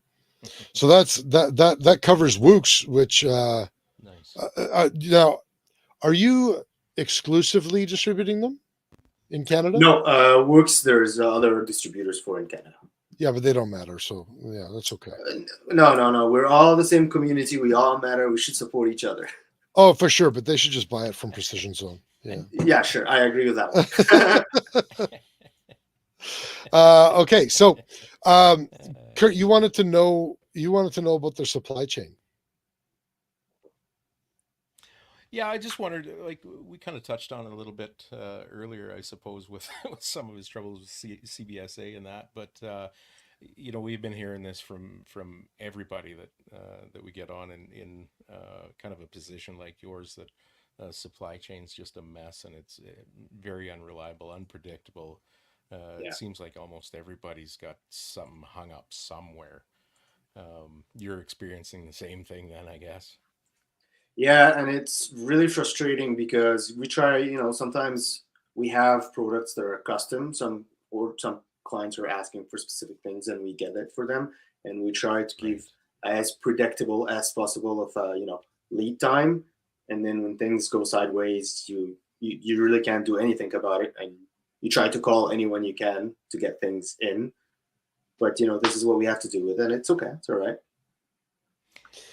S1: So that covers WOOX, which
S5: nice.
S1: Now, are you exclusively distributing them in Canada?
S6: No, WOOX. There's other distributors for in Canada.
S1: Yeah, but they don't matter. So yeah, that's okay.
S6: No. We're all the same community. We all matter. We should support each other.
S1: Oh, for sure. But they should just buy it from Precision Zone. Yeah.
S6: Yeah, sure. I agree with that
S1: one. Okay. So, Kurt, you wanted to know about their supply chain.
S5: Yeah, I just wondered, like we kind of touched on it a little bit earlier, I suppose, with, with some of his troubles with CBSA and that. But we've been hearing this from everybody that we get on in kind of a position like yours, that supply chain's just a mess, and it's very unreliable, unpredictable. It
S6: Yeah.
S5: seems like almost everybody's got something hung up somewhere. You're experiencing the same thing then, I guess.
S6: Yeah, and it's really frustrating because we try, sometimes we have products that are custom, some clients are asking for specific things and we get it for them, and we try to give
S5: Right.
S6: as predictable as possible of lead time, and then when things go sideways, you really can't do anything about it, and you try to call anyone you can to get things in, but this is what we have to do with it, and it's okay, it's all right.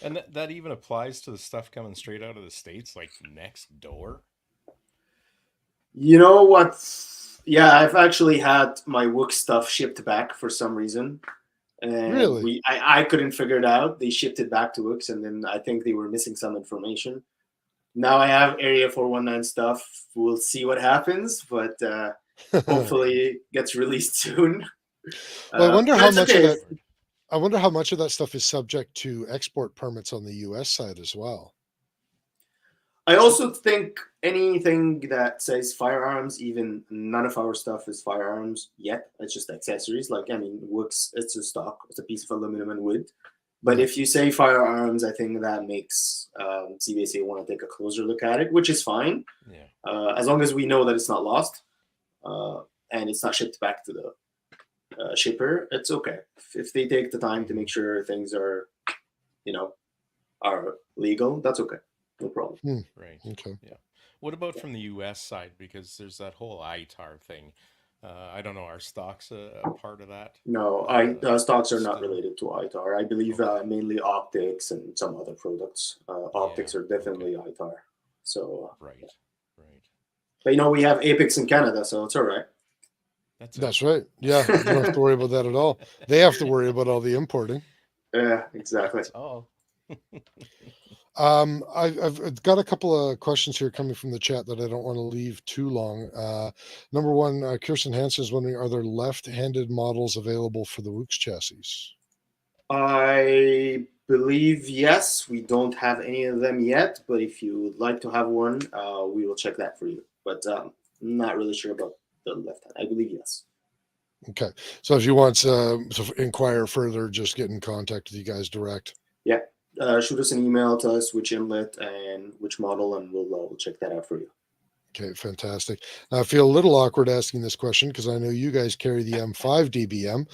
S5: And that even applies to the stuff coming straight out of the States, like next door.
S6: You know what? Yeah, I've actually had my WOOX stuff shipped back for some reason, and
S1: Really?
S6: I couldn't figure it out. They shipped it back to WOOX, and then I think they were missing some information. Now I have Area 419 stuff. We'll see what happens, but hopefully
S5: Right.
S6: it gets released soon.
S1: Well, I wonder
S6: But
S1: how
S6: it's
S1: much of
S6: okay.
S1: that. I wonder how much of that stuff is subject to export permits on the U.S. side as well.
S6: I also think anything that says firearms, even none of our stuff is firearms yet. It's just accessories. Like, I mean, WOOX, it's a stock, it's a piece of aluminum and wood. But
S1: Yeah.
S6: if you say firearms, I think that makes CBSA want to take a closer look at it, which is fine.
S5: Yeah.
S6: As long as we know that it's not lost uh, and it's not shipped back to the shipper, it's okay. If they take the time to make sure things are, you know, are legal, that's okay. No problem.
S5: Right.
S1: Okay.
S5: Yeah. What about from the U.S. side? Because there's that whole ITAR thing. I don't know. Are stocks a part of that?
S6: No, stocks are not
S5: Still.
S6: related to ITAR. I believe
S5: Okay.
S6: mainly optics and some other products.
S5: Yeah.
S6: Optics are
S5: Okay.
S6: definitely ITAR. So,
S5: Right. Right.
S6: but we have Apex in Canada, so it's all right.
S5: That's it.
S1: That's right. Yeah, you don't have to worry about that at all. They have to worry about all the importing.
S6: Yeah, exactly.
S5: That's all.
S1: I've got a couple of questions here coming from the chat that I don't want to leave too long. Number one, Kirsten Hansen is wondering, are there left-handed models available for the WOOX chassis?
S6: I believe yes. We don't have any of them yet, but if you would like to have one, we will check that for you. But not really sure about the left hand. I believe yes.
S1: Okay, so if you want to inquire further, just get in contact with you guys direct.
S6: Yeah. Shoot us an email, tell us which inlet and which model, and we'll check that out for you.
S1: Okay, fantastic. Now, I feel a little awkward asking this question because I know you guys carry the M5 DBM,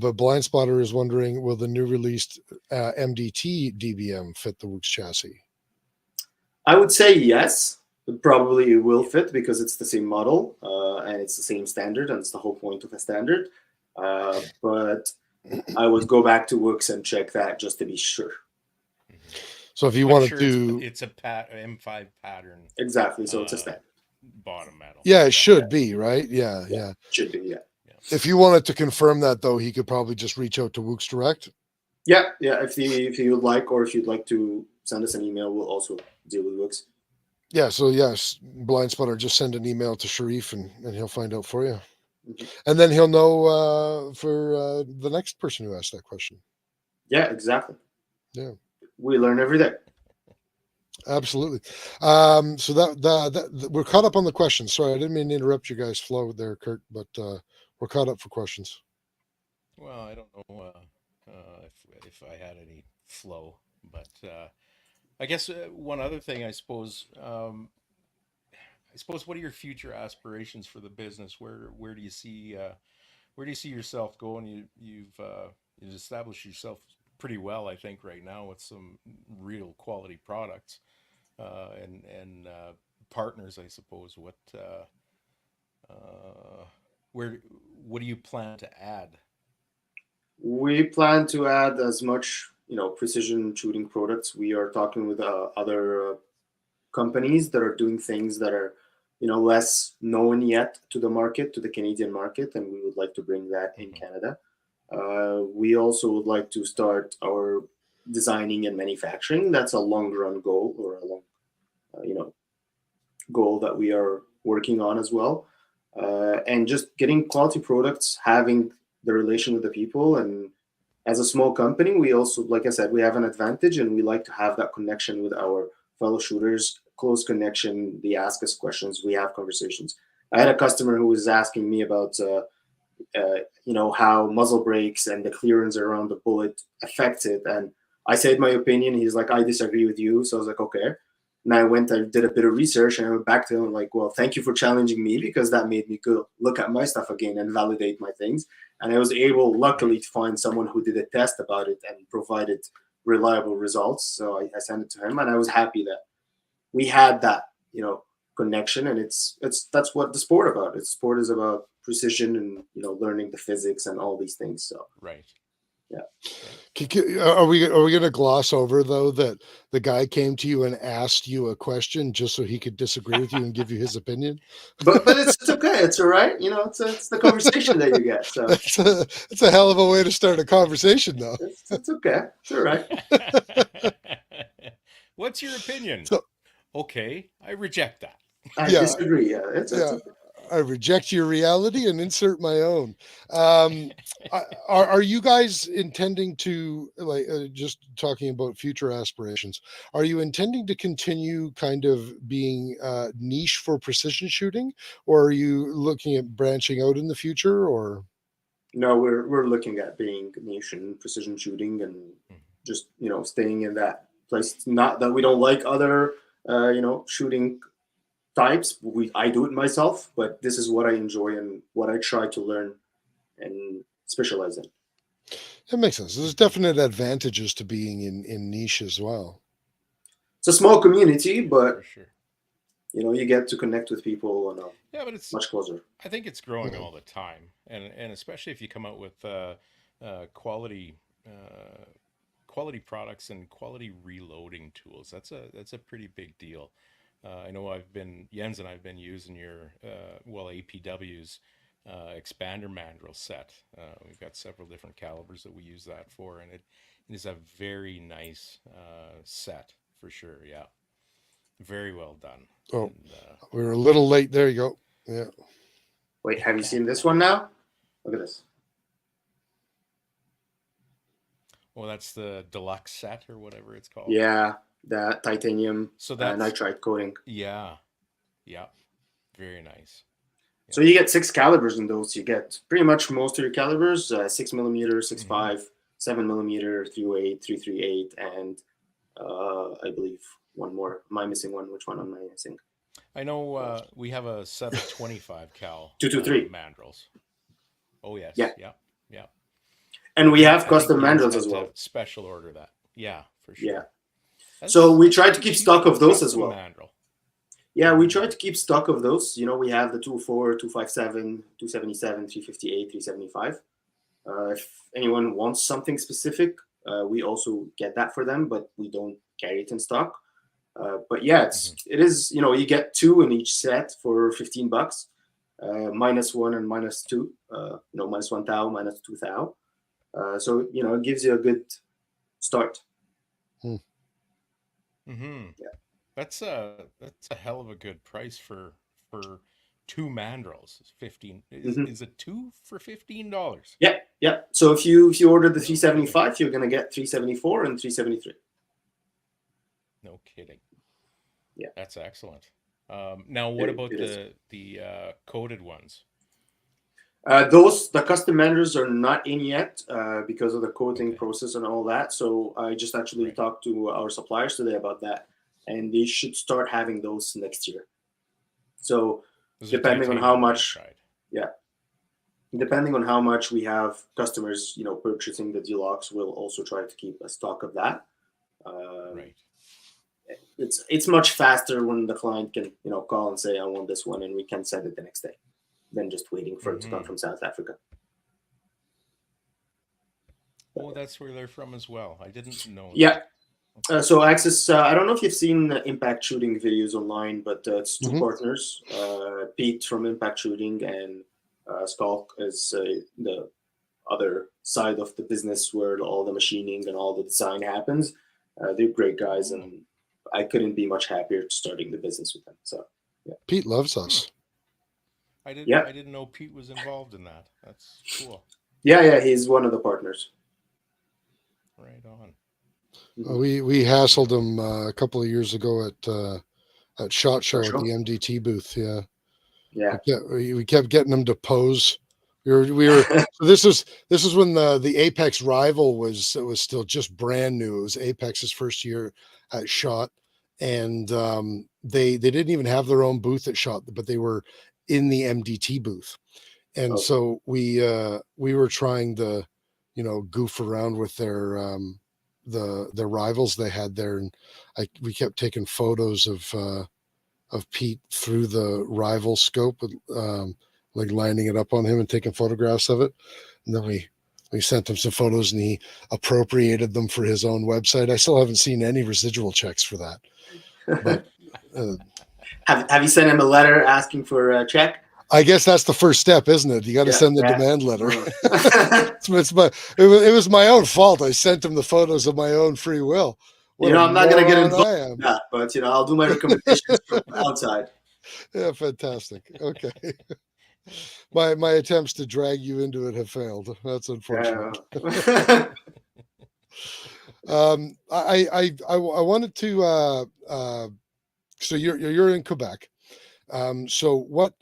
S1: but Blind Spotter is wondering, will the new released MDT DBM fit the WOOX chassis?
S6: I would say yes. It probably will fit because it's the same model and it's the same standard, and it's the whole point of a standard. But I would go back to WOOX and check that just to be sure.
S1: So if you
S5: I'm
S1: wanted
S5: sure
S1: to,
S5: it's a M5 pattern.
S6: Exactly. So it's a standard.
S5: Bottom metal.
S1: yeah, it should be, right? Yeah, yeah.
S6: Should be, yeah.
S1: If you wanted to confirm that, though, he could probably just reach out to WOOX Direct.
S6: Yeah. If you would like, or if you'd like to send us an email, we'll also deal with WOOX.
S1: Yeah, so yes, Blind Spotter, just send an email to Sherif and he'll find out for you.
S6: Mhm.
S1: And then he'll know for the next person who asked that question.
S6: Yeah, exactly.
S1: Yeah.
S6: We learn every day.
S1: Absolutely. So that we're caught up on the questions. Sorry, I didn't mean to interrupt you guys' flow there, Kurt, but we're caught up for questions.
S5: Well, I don't know if I had any flow, but I guess one other thing, I suppose. What are your future aspirations for the business? Where do you see yourself going? You've established yourself pretty well, I think, right now with some real quality products and partners, I suppose. What do you plan to add?
S6: We plan to add as much, precision shooting products. We are talking with other companies that are doing things that are, less known yet to the market, to the Canadian market, and we would like to bring that in Canada. We also would like to start our designing and manufacturing. That's a long run goal or a long goal that we are working on as well. And just getting quality products, having the relation with the people. And as a small company, we also, like I said, we have an advantage, and we like to have that connection with our fellow shooters, close connection. They ask us questions, we have conversations. I had a customer who was asking me about how muzzle brakes and the clearance around the bullet affects it, and I said my opinion. He's like, I disagree with you. So I was like, okay. And I did a bit of research, and I went back to him like, well, thank you for challenging me, because that made me go look at my stuff again and validate my things. And I was able, luckily, to find someone who did a test about it and provided reliable results. So I sent it to him, and I was happy that we had that, connection. And that's what the sport about. Sport is about precision and learning the physics and all these things. So
S5: Right.
S6: yeah.
S1: Are we going to gloss over though that the guy came to you and asked you a question just so he could disagree with you and give you his opinion?
S6: But it's okay. It's all right. It's the conversation that you get. So
S1: That's a hell of a way to start a conversation, though.
S6: it's okay. It's all right.
S5: What's your opinion?
S1: So-
S5: Okay, I reject that.
S6: I
S1: Yeah.
S6: disagree. Yeah, it's okay.
S1: I reject your reality and insert my own. Are you guys intending to, just talking about future aspirations, are you intending to continue kind of being niche for precision shooting, or are you looking at branching out in the future, or?
S6: No, we're looking at being niche and precision shooting, and just staying in that place. Not that we don't like other shooting types. I do it myself, but this is what I enjoy and what I try to learn and specialize in.
S1: That makes sense. There's definite advantages to being in niche as well.
S6: It's a small community, but
S5: For sure.
S6: you get to connect with people on
S5: Yeah, but it's
S6: much closer.
S5: I think it's growing all the time, and especially if you come out with quality quality products and quality reloading tools. That's a pretty big deal. I know Jens and I've been using your APW's expander mandrel set. We've got several different calibers that we use that for, and it is a very nice set for sure. Yeah, very well done.
S1: Oh,
S5: And,
S1: we were a little late. There you go. Yeah.
S6: Wait, have you seen this one now? Look at this.
S5: well, that's the deluxe set or whatever it's called.
S6: Yeah, that titanium
S5: So that's
S6: nitride coating.
S5: yeah, very nice.
S6: So you get 6 calibers in those. You get pretty much most of your calibers: 6mm, 6.5, 7mm, 308, 338, and I believe one more. Am I missing one? Which one am I missing?
S5: I know we have a set of 25 cal
S6: 223
S5: mandrels. Oh yes,
S6: Yeah.
S5: yeah.
S6: And we have
S5: I
S6: custom
S5: think Jens
S6: mandrels
S5: had
S6: as
S5: to
S6: well.
S5: special order that. Yeah, for sure.
S6: Yeah.
S5: That's-
S6: So we try to keep stock of those as
S5: custom
S6: well.
S5: mandrel.
S6: Yeah, we try to keep stock of those. We have the 204, 257, 277, 358, 375. If anyone wants something specific, we also get that for them, but we don't carry it in stock. But yeah, it is, you get 2 in each set for $15, -1 and -2, -1 thou, -2 thou. So, it gives you a good start.
S5: Mm-hmm.
S6: Yeah.
S5: That's a hell of a good price for 2 mandrels. 15 is it 2 for $15?
S6: Yeah. So if you order the 375, you're gonna get 374 and 373.
S5: No kidding.
S6: Yeah.
S5: That's excellent. Now, what about
S6: it
S5: the coated ones?
S6: The custom mandrels are not in yet because of the coating process and all that. So I just actually talked to our suppliers today about that, and they should start having those next year. So depending on how much, depending on how much we have customers, purchasing the deluxe, we'll also try to keep a stock of that.
S5: Right.
S6: It's much faster when the client can, call and say, I want this one, and we can send it the next day, than just waiting for it to come from South Africa.
S5: Oh, that's where they're from as well. I didn't know.
S6: Yeah. So Axis, I don't know if you've seen impact shooting videos online, but it's 2 partners, Pete from Impact Shooting and Skalk is the other side of the business where all the machining and all the design happens. They're great guys, and I couldn't be much happier starting the business with him. So
S1: Pete loves us.
S5: I didn't.
S6: Yeah.
S5: I didn't know Pete was involved in that. That's cool.
S6: yeah, he's one of the partners.
S5: Right on.
S1: We hassled him a couple of years ago at SHOT Show
S6: Sure.
S1: at the MDT booth. Yeah.
S6: Yeah.
S1: We kept getting him to pose. We were so this was when the Apex rival was still just brand new. It was Apex's first year at SHOT, and they didn't even have their own booth at SHOT, but they were in the MDT booth, and so we were trying to goof around with their the rivals they had there, and we kept taking photos of Pete through the rival scope, like lining it up on him and taking photographs of it. And then we sent him some photos and he appropriated them for his own website. I still haven't seen any residual checks for that. But
S6: have you sent him a letter asking for a check?
S1: I guess that's the first step, isn't it? You got to send the demand letter. It was my own fault. I sent him the photos of my own free will.
S6: I'm not going to get involved in that, but I'll do my recommendations from outside.
S1: Yeah, fantastic. Okay. My attempts to drag you into it have failed. That's unfortunate. I wanted to so you're in Quebec. So what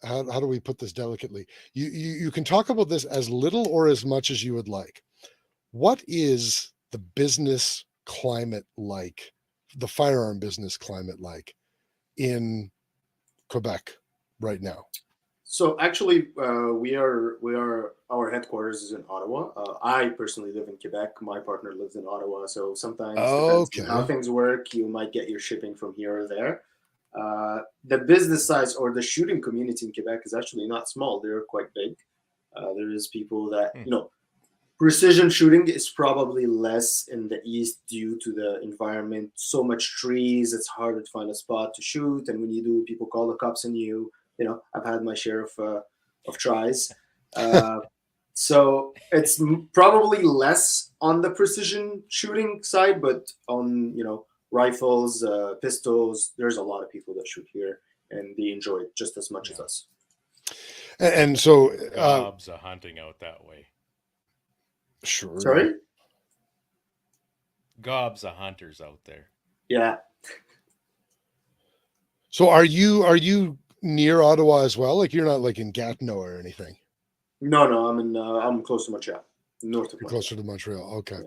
S1: how do we put this delicately? You can talk about this as little or as much as you would like. What is the business climate like, the firearm business climate like in Quebec right now?
S6: So actually, our headquarters is in Ottawa. I personally live in Quebec. My partner lives in Ottawa. So sometimes depends on how things work. You might get your shipping from here or there. The business size or the shooting community in Quebec is actually not small. They're quite big. There is people that, precision shooting is probably less in the East due to the environment. So much trees, it's harder to find a spot to shoot. And when you do, people call the cops on you. I've had my share of tries. So it's probably less on the precision shooting side, but on, rifles, pistols, there's a lot of people that shoot here and they enjoy it just as much as us.
S1: And so
S5: Gobs are hunting out that way.
S1: Sure.
S6: Sorry?
S5: Gobs of hunters out there.
S6: Yeah.
S1: So are you near Ottawa as well? Like you're not like in Gatineau or anything?
S6: No, I'm close to Montreal, north of Montreal.
S1: Closer to Montreal. Okay.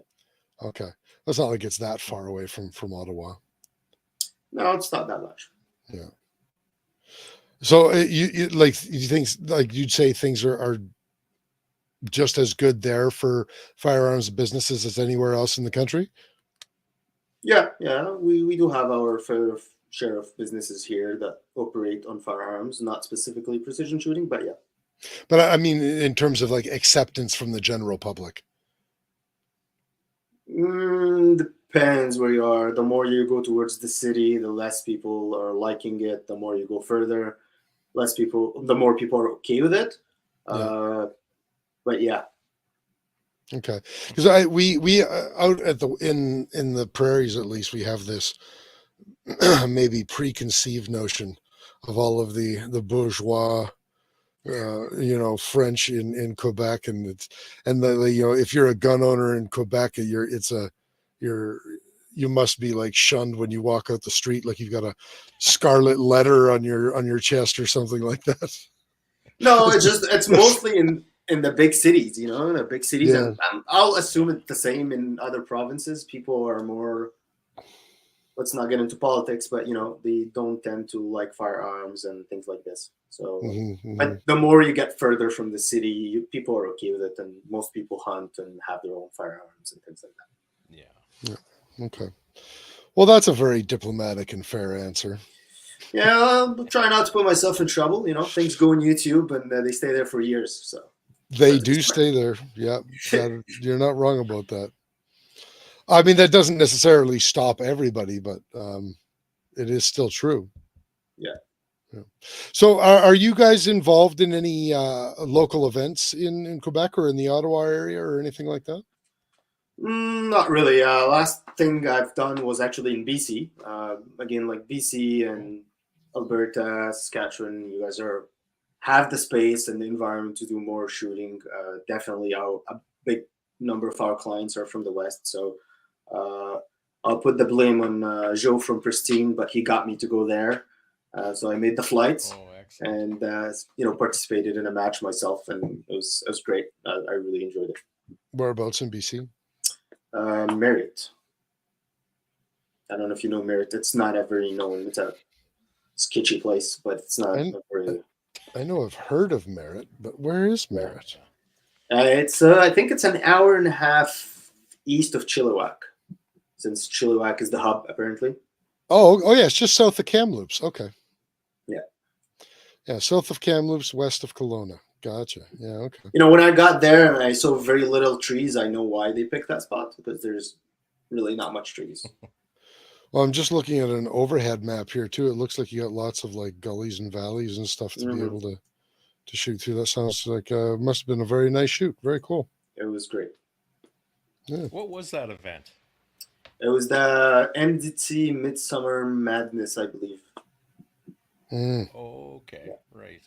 S1: Okay. It's not like it's that far away from Ottawa.
S6: No, it's not that much.
S1: Yeah. So you think like you'd say things are just as good there for firearms businesses as anywhere else in the country?
S6: Yeah. We do have our fair share of businesses here that operate on firearms, not specifically precision shooting, but yeah.
S1: But I mean, in terms of like acceptance from the general public.
S6: Depends where you are. The more you go towards the city, the less people are liking it. The more you go further, the more people are okay with it. But yeah.
S1: Okay, because we out at in the prairies, at least, we have this maybe preconceived notion of all of the bourgeois, French in Quebec, and if you're a gun owner in Quebec, you must be like shunned when you walk out the street, like you've got a scarlet letter on your chest or something like that.
S6: No, it's mostly in the big cities, in the big cities. Yeah. And I'll assume it's the same in other provinces. People are more, let's not get into politics, but they don't tend to like firearms and things like this. So, but the more you get further from the city, people are okay with it, and most people hunt and have their own firearms and things like that.
S1: Yeah. Okay. Well, that's a very diplomatic and fair answer.
S6: Yeah, I'll try not to put myself in trouble. Things go on YouTube and they stay there for years. So
S1: they do stay there. Yeah, you're not wrong about that. I mean, that doesn't necessarily stop everybody, but it is still true.
S6: Yeah.
S1: So are you guys involved in any local events in Quebec or in the Ottawa area or anything like that?
S6: Not really. Last thing I've done was actually in BC. Again, like BC and Alberta, Saskatchewan, you guys have the space and the environment to do more shooting. Definitely, a big number of our clients are from the West, so I'll put the blame on Joe from Pristine, but he got me to go there. So I made the flights and participated in a match myself, and it was great. I really enjoyed it.
S1: Whereabouts in BC?
S6: Marriott. I don't know if you know Marriott. It's not a very known. It's a sketchy place, but it's not very.
S1: I know I've heard of Merritt, but where is Merritt?
S6: It's I think it's an hour and a half east of Chilliwack, since Chilliwack is the hub apparently.
S1: Oh yeah, it's just south of Kamloops. Okay. Yeah, south of Kamloops, west of Kelowna. Gotcha. Yeah, okay.
S6: When I got there and I saw very little trees, I know why they picked that spot, because there's really not much trees.
S1: Well, I'm just looking at an overhead map here too. It looks like you got lots of like gullies and valleys and stuff to be able to shoot through. That sounds like must have been a very nice shoot. Very cool.
S6: It was great.
S1: Yeah.
S5: What was that event?
S6: It was the MDT Midsummer Madness, I believe.
S5: Okay, right.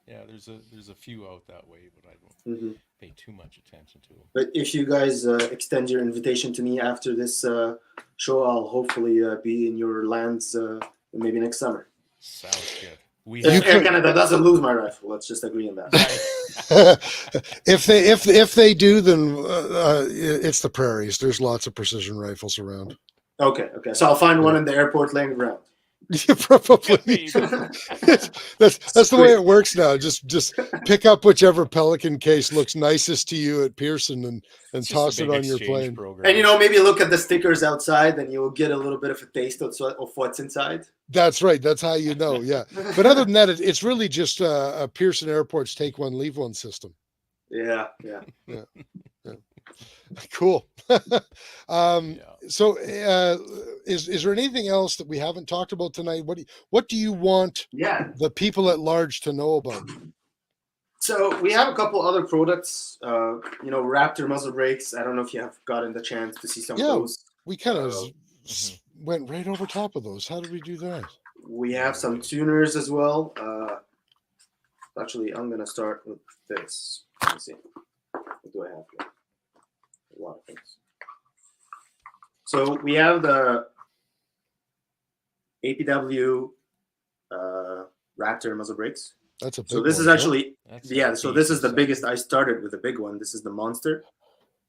S5: Yeah, there's a few out that way, but I don't pay too much attention to them.
S6: But if you guys extend your invitation to me after this show, I'll hopefully be in your lands maybe next summer.
S5: Sounds good.
S6: If Air Canada doesn't lose my rifle, let's just agree on that.
S1: if they do, then it's the prairies. There's lots of precision rifles around.
S6: Okay. So I'll find one in the airport laying around.
S1: Yeah, probably. that's the way it works now. Just pick up whichever Pelican case looks nicest to you at Pearson and toss it on your plane.
S5: Program.
S6: And maybe look at the stickers outside, and you'll get a little bit of a taste of what's inside.
S1: That's right. That's how you know. Yeah. But other than that, it's really just a Pearson Airport's take one, leave one system.
S6: Yeah.
S1: Cool. So is there anything else that we haven't talked about tonight? What do you want the people at large to know about?
S6: So we have a couple other products, Raptor muzzle brakes. I don't know if you have gotten the chance to see some of those.
S1: We kind of went right over top of those. How did we do that?
S6: We have some tuners as well. Actually, I'm going to start with this. Let's see. What do I have here? A lot of things. So we have the APW Raptor muzzle brakes.
S1: That's a big
S6: so this
S1: one,
S6: is actually
S1: huh?
S6: So this is the biggest. I started with the big one. This is the Monster,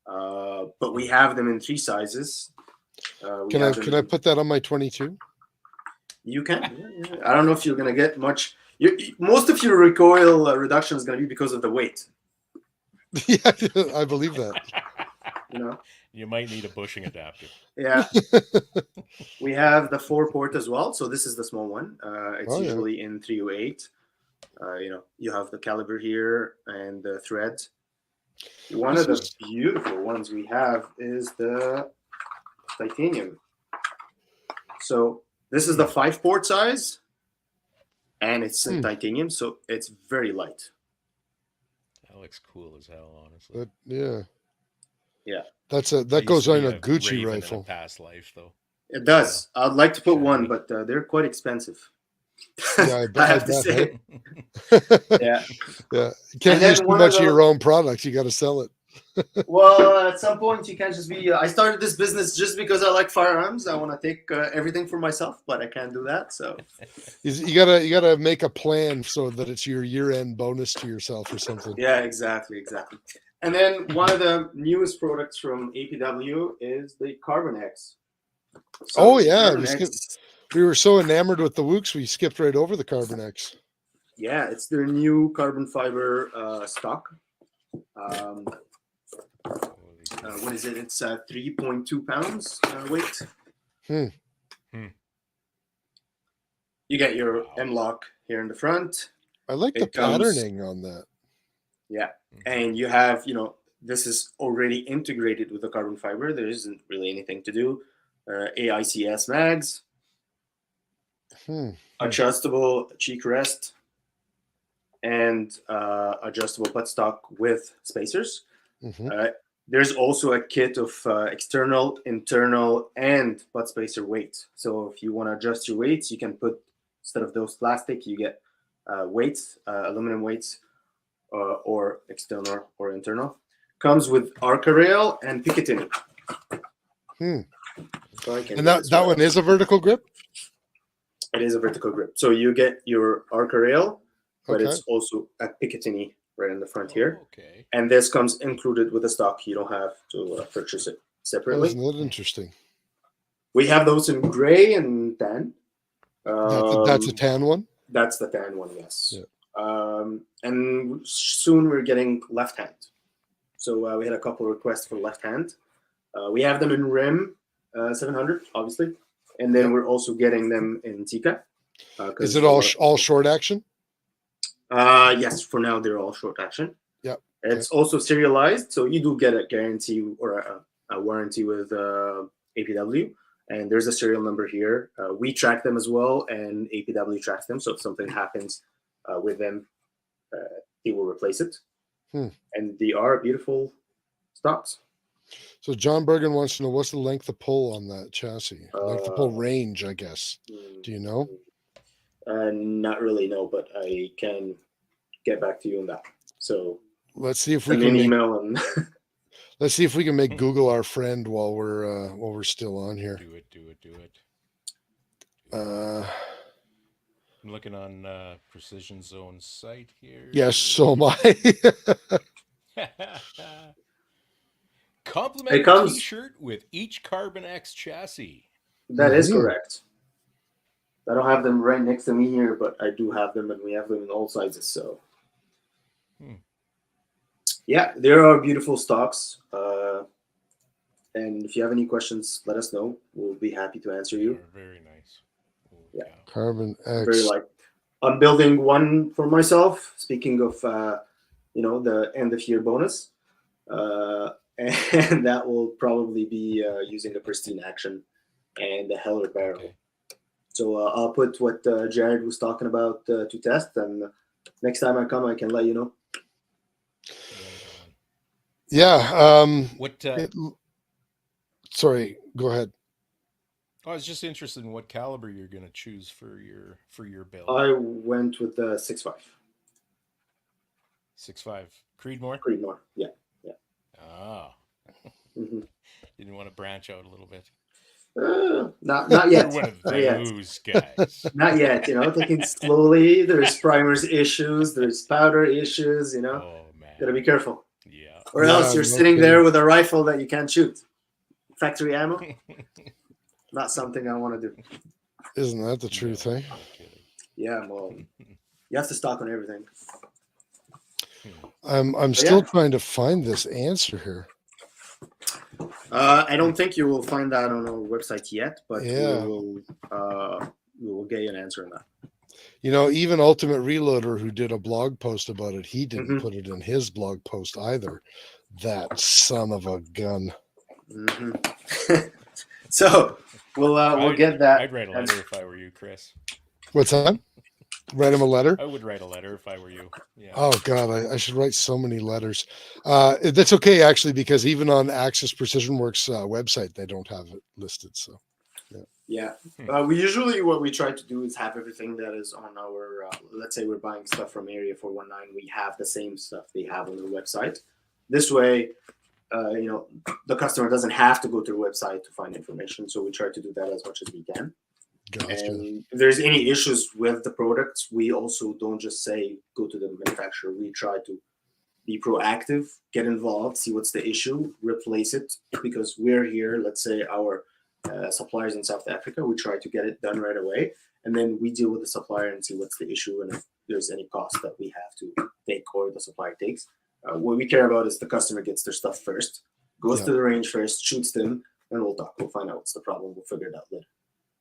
S6: but we have them in 3 sizes.
S1: Can I put that on my 22?
S6: You can. Yeah. I don't know if you're gonna get much. Most of your recoil reduction is gonna be because of the weight.
S1: Yeah, I believe that.
S5: You might need a bushing adapter.
S6: Yeah. We have the 4-port as well. So this is the small one. It's usually in 308. You have the caliber here and the thread. One of the beautiful ones we have is the titanium. So this is the 5-port size, and it's in titanium, so it's very light.
S5: That looks cool as hell, honestly.
S1: Yeah.
S5: That
S1: goes on a Gucci rifle.
S5: In a past life, though.
S6: It does. I'd like to put one, but they're quite expensive.
S1: Yeah, I have to say.
S6: Yeah.
S1: You can't use too much of your own product. You got to sell it.
S6: Well, at some point, you can't just be. I started this business just because I like firearms. I want to take everything for myself, but I can't do that. So
S1: you gotta make a plan so that it's your year-end bonus to yourself or something.
S6: Yeah, exactly. And then one of the newest products from APW is the Carbon X.
S1: So we were so enamored with the WOOX, we skipped right over the Carbon X.
S6: Yeah, it's their new carbon fiber stock. What is it? It's 3.2 pounds weight. You get your M-lock here in the front.
S1: I like the patterning on that.
S6: Yeah, and you have, this is already integrated with the carbon fiber. There isn't really anything to do. AICS mags, adjustable cheek rest, and adjustable buttstock with spacers. There's also a kit of external, internal, and butt spacer weights. So if you want to adjust your weights, you can put, instead of those plastic, you get weights, aluminum weights, or external or internal. Comes with Arca rail and Picatinny. So
S1: And that one is a vertical grip?
S6: It is a vertical grip. So you get your Arca rail, but
S1: Okay.
S6: it's also a Picatinny right in the front here.
S5: Okay.
S6: And this comes included with the stock. You don't have to purchase it
S1: Oh,
S6: separately.
S1: isn't that interesting?
S6: We have those in gray and tan.
S1: That's a tan one?
S6: That's the tan one, yes.
S1: Yeah.
S6: And soon we're getting left hand. So we had a couple requests for left hand. We have them in RIM 700, obviously. And then we're also getting them in Tika.
S1: Is it all short action?
S6: Yes, for now they're all short action.
S1: Yep.
S6: It's also serialized, so you do get a guarantee or a warranty with APW. And there's a serial number here. We track them as well, and APW tracks them. So if something happens with them, they will replace it. And they are beautiful stocks.
S1: So John Bergen wants to know, what's the length of pull on that chassis? Length of pull range, I guess. Do you know?
S6: Not really, no, but I can get back to you on that. So
S1: let's see if we
S6: send
S1: can
S6: me an
S1: make,
S6: email and
S1: let's see if we can make Google our friend while we're still on here.
S5: Do it.
S1: I'm
S5: looking on Precision Zone site here.
S1: Yes, so am I.
S5: Complimentary T-shirt with each Carbon X chassis.
S6: That is correct. I don't have them right next to me here, but I do have them, and we have them in all sizes. So, yeah, there are beautiful stocks. And if you have any questions, let us know. We'll be happy to answer you.
S5: Very nice.
S6: Yeah,
S1: Carbon X.
S6: Very light. I'm building one for myself. Speaking of, the end of year bonus, and that will probably be using a pristine action and a Heller barrel.
S5: Okay.
S6: So I'll put what Jared was talking about to test, and next time I come, I can let you know.
S1: Yeah.
S5: What?
S1: Sorry, go ahead.
S5: I was just interested in what caliber you're going to choose for your build.
S6: I went with the 6.5.
S5: 6.5 Creedmoor.
S6: Creedmoor, yeah.
S5: Ah. Didn't want to branch out a little bit.
S6: Not yet.
S5: You're one of those guys.
S6: Not yet. Taking slowly. There's primers issues. There's powder issues.
S5: Oh man.
S6: Gotta be careful.
S5: Yeah.
S6: Or else you're sitting there with a rifle that you can't shoot. Factory ammo. Not something I want to do.
S1: Isn't that the truth, eh?
S6: Yeah, well, you have to stock on everything.
S1: I'm still trying to find this answer here.
S6: I don't think you will find that on our website yet, but we will get you an answer on that.
S1: Even Ultimate Reloader, who did a blog post about it, he didn't put it in his blog post either. That son of a gun.
S6: So we'll get that.
S5: I'd write a letter if I were you, Kris.
S1: What's that? Write him a letter?
S5: I would write a letter if I were you. Yeah.
S1: Oh God, I should write so many letters. That's okay actually, because even on Axis Precision Works website, they don't have it listed. So
S6: yeah. We usually, what we try to do is have everything that is on our. Let's say we're buying stuff from Area 419. We have the same stuff they have on their website. This way, the customer doesn't have to go to the website to find information. So we try to do that as much as we can.
S1: Gotcha.
S6: And if there's any issues with the products, we also don't just say go to the manufacturer. We try to be proactive, get involved, see what's the issue, replace it, because we're here. Let's say our suppliers in South Africa, we try to get it done right away, and then we deal with the supplier and see what's the issue and if there's any cost that we have to take or the supplier takes. What we care about is the customer gets their stuff first, goes to the range first, shoots them, and we'll talk. We'll find out what's the problem. We'll figure it out later.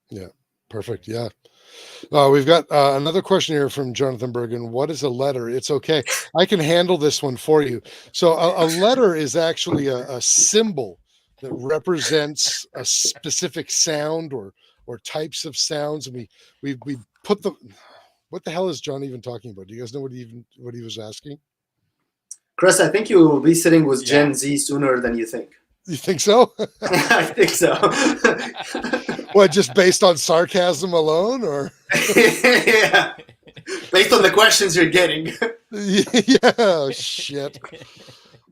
S1: Yeah. Perfect. Yeah. We've got another question here from Jonathan Bergen. What is a letter? It's okay. I can handle this one for you. So a letter is actually a symbol that represents a specific sound or types of sounds. And we put what the hell is John even talking about? Do you guys know what he was asking?
S6: Chris, I think you will be sitting with
S5: Yeah.
S6: Gen Z sooner than you think.
S1: You think so?
S6: I think so.
S1: What, just based on sarcasm alone, or?
S6: Yeah. Based on the questions you're getting.
S1: Yeah, shit.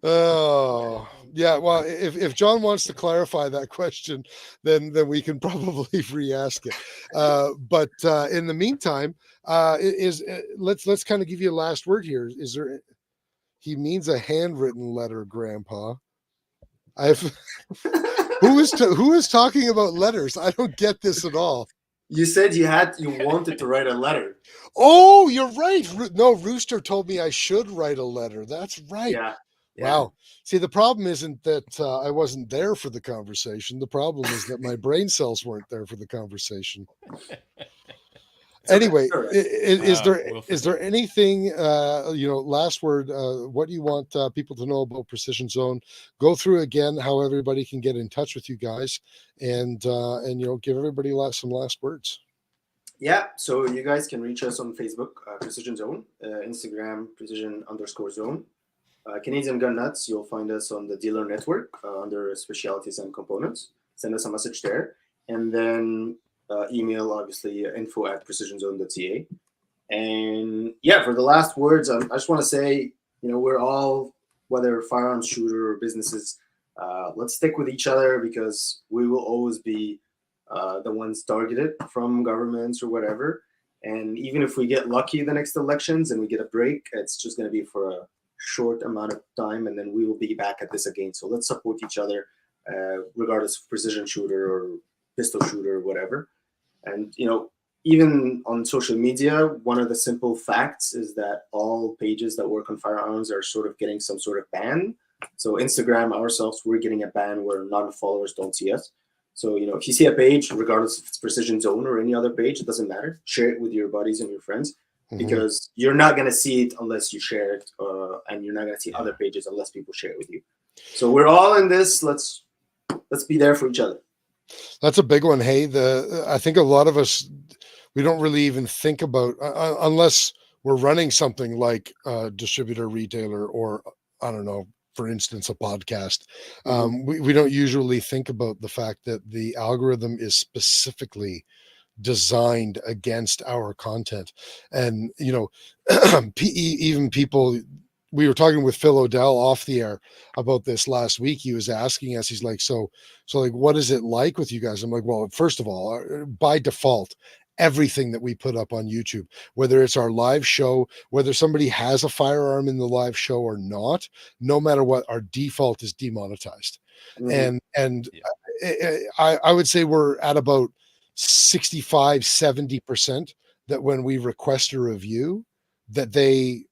S1: Oh, yeah. Well, if John wants to clarify that question, then we can probably re-ask it. But in the meantime, let's kind of give you a last word here. Is there? He means a handwritten letter, Grandpa. Who is talking about letters? I don't get this at all.
S6: You said you wanted to write a letter.
S1: Oh, you're right. No, Rooster told me I should write a letter. That's right.
S6: Yeah.
S1: Wow. See, the problem isn't that I wasn't there for the conversation. The problem is that my brain cells weren't there for the conversation. Anyway, is there anything, last word, what do you want people to know about Precision Zone? Go through again how everybody can get in touch with you guys, and give everybody some last words.
S6: Yeah, so you guys can reach us on Facebook, Precision Zone, Instagram, Precision_Zone. Canadian Gun Nuts, you'll find us on the dealer network under specialties and components. Send us a message there. And then email, obviously, info@precisionzone.ca. And yeah, for the last words, I just want to say, we're all, whether firearms shooter or businesses, let's stick with each other, because we will always be the ones targeted from governments or whatever. And even if we get lucky the next elections and we get a break, it's just going to be for a short amount of time, and then we will be back at this again. So let's support each other, regardless of precision shooter or pistol shooter or whatever. And even on social media, one of the simple facts is that all pages that work on firearms are sort of getting some sort of ban. So Instagram, ourselves, we're getting a ban where non-followers don't see us. So if you see a page, regardless if it's Precision Zone or any other page, it doesn't matter. Share it with your buddies and your friends, because you're not going to see it unless you share it, and you're not going to see other pages unless people share it with you. So we're all in this. Let's be there for each other.
S1: That's a big one. Hey, I think a lot of us, we don't really even think about, unless we're running something like a distributor, retailer, or I don't know, for instance, a podcast. We don't usually think about the fact that the algorithm is specifically designed against our content. And even people, we were talking with Phil O'Dell off the air about this last week. He was asking us, he's like, so like, what is it like with you guys? I'm like, well, first of all, by default, everything that we put up on YouTube, whether it's our live show, whether somebody has a firearm in the live show or not, no matter what, our default is demonetized. And I would say we're at about 65-70% that when we request a review, that they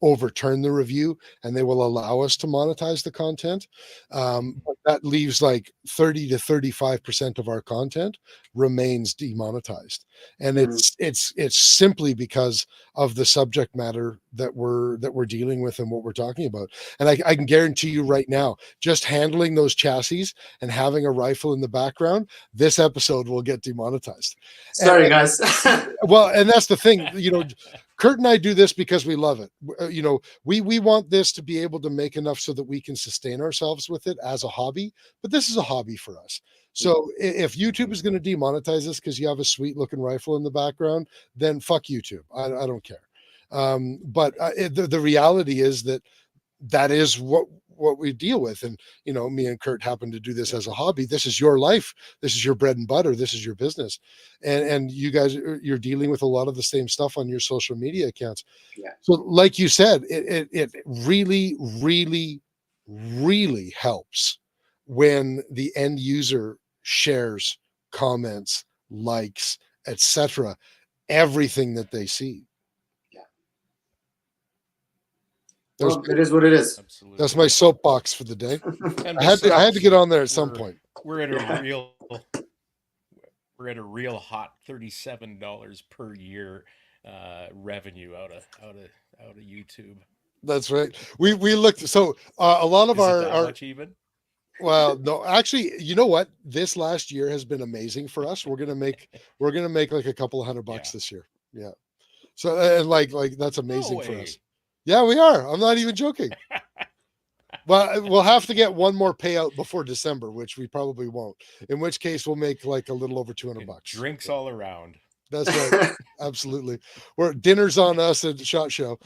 S1: overturn the review and they will allow us to monetize the content. But that leaves like 30 to 35% of our content remains demonetized. And it's simply because of the subject matter that we're dealing with and what we're talking about. And I can guarantee you right now, just handling those chassis and having a rifle in the background, this episode will get demonetized.
S6: Sorry, guys.
S1: Well, and that's the thing, Kurt and I do this because we love it. We want this to be able to make enough so that we can sustain ourselves with it as a hobby, but this is a hobby for us. So if YouTube is going to demonetize this because you have a sweet looking rifle in the background, then fuck YouTube. I don't care. But the reality is that is what we deal with. And, me and Kurt happen to do this as a hobby. This is your life. This is your bread and butter. This is your business. And you guys, you're dealing with a lot of the same stuff on your social media accounts. Yeah. So like you said, it really, really, really helps when the end user shares, comments, likes, etc., everything that they see.
S6: Well, it is what it is.
S5: Absolutely.
S1: That's my soapbox for the day. I had to get on there at some point.
S5: We're at a real hot $37 per year revenue out of YouTube.
S1: That's right. We looked, so a lot of our
S5: much even.
S1: Well, no, actually, you know what? This last year has been amazing for us. We're gonna make like a couple of $100 this year. Yeah. So and like that's amazing for us. Yeah, we are. I'm not even joking. Well, we'll have to get one more payout before December, which we probably won't. In which case, we'll make like a little over $200.
S5: Drinks all around.
S1: That's right. Absolutely. Dinner's on us at the SHOT Show.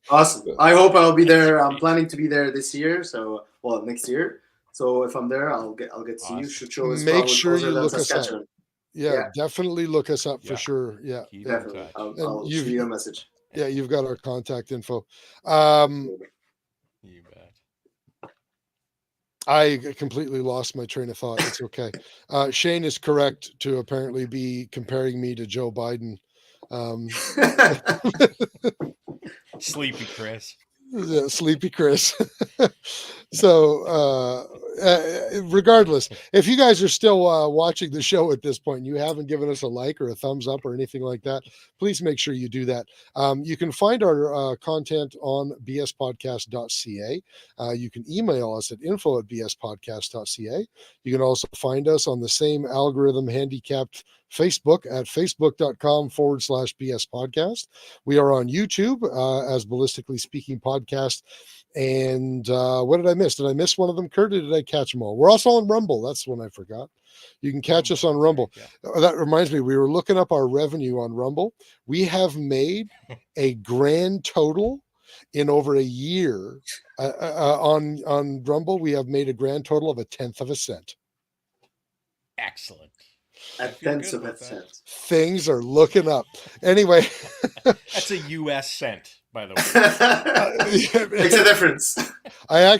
S6: Awesome. I hope I'll be there. I'm planning to be there this year. So, next year. So if I'm there, I'll get to see you.
S5: Awesome.
S6: Show is
S1: Make
S6: probably
S1: sure
S6: closer
S1: you
S6: than
S1: look us up.
S6: Saskatchewan.
S1: Yeah, definitely look us up for
S5: Yeah.
S1: sure. Yeah,
S5: Keep in
S6: Definitely.
S5: touch.
S6: I'll shoot you a message.
S1: yeah, you've got our contact info.
S5: You bet.
S1: I completely lost my train of thought. It's okay. Shane is correct to apparently be comparing me to Joe Biden.
S5: Sleepy Kris.
S1: Yeah, Sleepy Kris. So, regardless, if you guys are still watching the show at this point, and you haven't given us a like or a thumbs up or anything like that, please make sure you do that. You can find our content on bspodcast.ca. You can email us at info@bspodcast.ca. You can also find us on the same algorithm handicapped Facebook at facebook.com/BS podcast. We are on YouTube as Ballistically Speaking Podcast. And what did I miss? Did I miss one of them, Kurt, or did I catch them all? We're also on Rumble. That's one I forgot. You can catch us on Rumble. That reminds me, we were looking up our revenue on Rumble. We have made a grand total in over a year on Rumble. We have made a grand total of 1/10 of a cent.
S5: Excellent.
S6: A tenth of a cent.
S1: Things are looking up. Anyway.
S5: That's a US cent, by the way.
S6: Makes a difference.
S1: I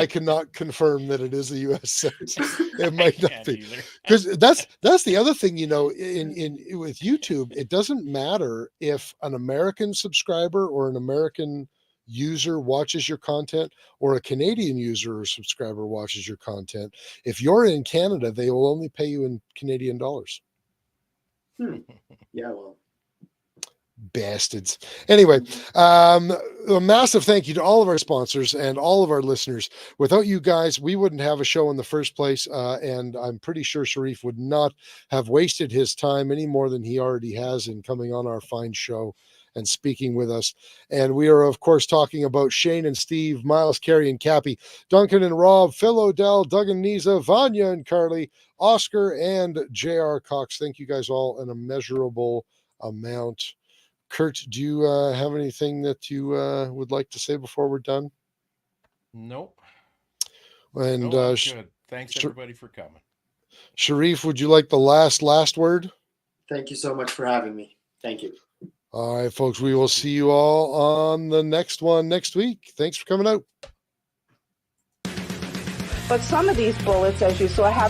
S1: cannot confirm that it is a US cent. It might not be. Because that's the other thing, in with YouTube, it doesn't matter if an American subscriber or an American user watches your content or a Canadian user or subscriber watches your content. If you're in Canada, they will only pay you in Canadian dollars.
S6: Yeah, well.
S1: Bastards. Anyway, a massive thank you to all of our sponsors and all of our listeners. Without you guys, we wouldn't have a show in the first place, and I'm pretty sure Sherif would not have wasted his time any more than he already has in coming on our fine show and speaking with us. And we are, of course, talking about Shane and Steve, Miles, Carey and Cappy, Duncan and Rob, Phil Odell, Doug and Niza, Vanya and Carly, Oscar and J.R. Cox. Thank you guys all an immeasurable amount. Kurt, do you have anything that you would like to say before we're done?
S5: Nope.
S1: And
S5: good. Thanks everybody for coming.
S1: Sherif, would you like the last word?
S6: Thank you so much for having me. Thank you.
S1: All right, folks, we will see you all on the next one next week. Thanks for coming out.
S7: But some of these bullets, as you saw, have an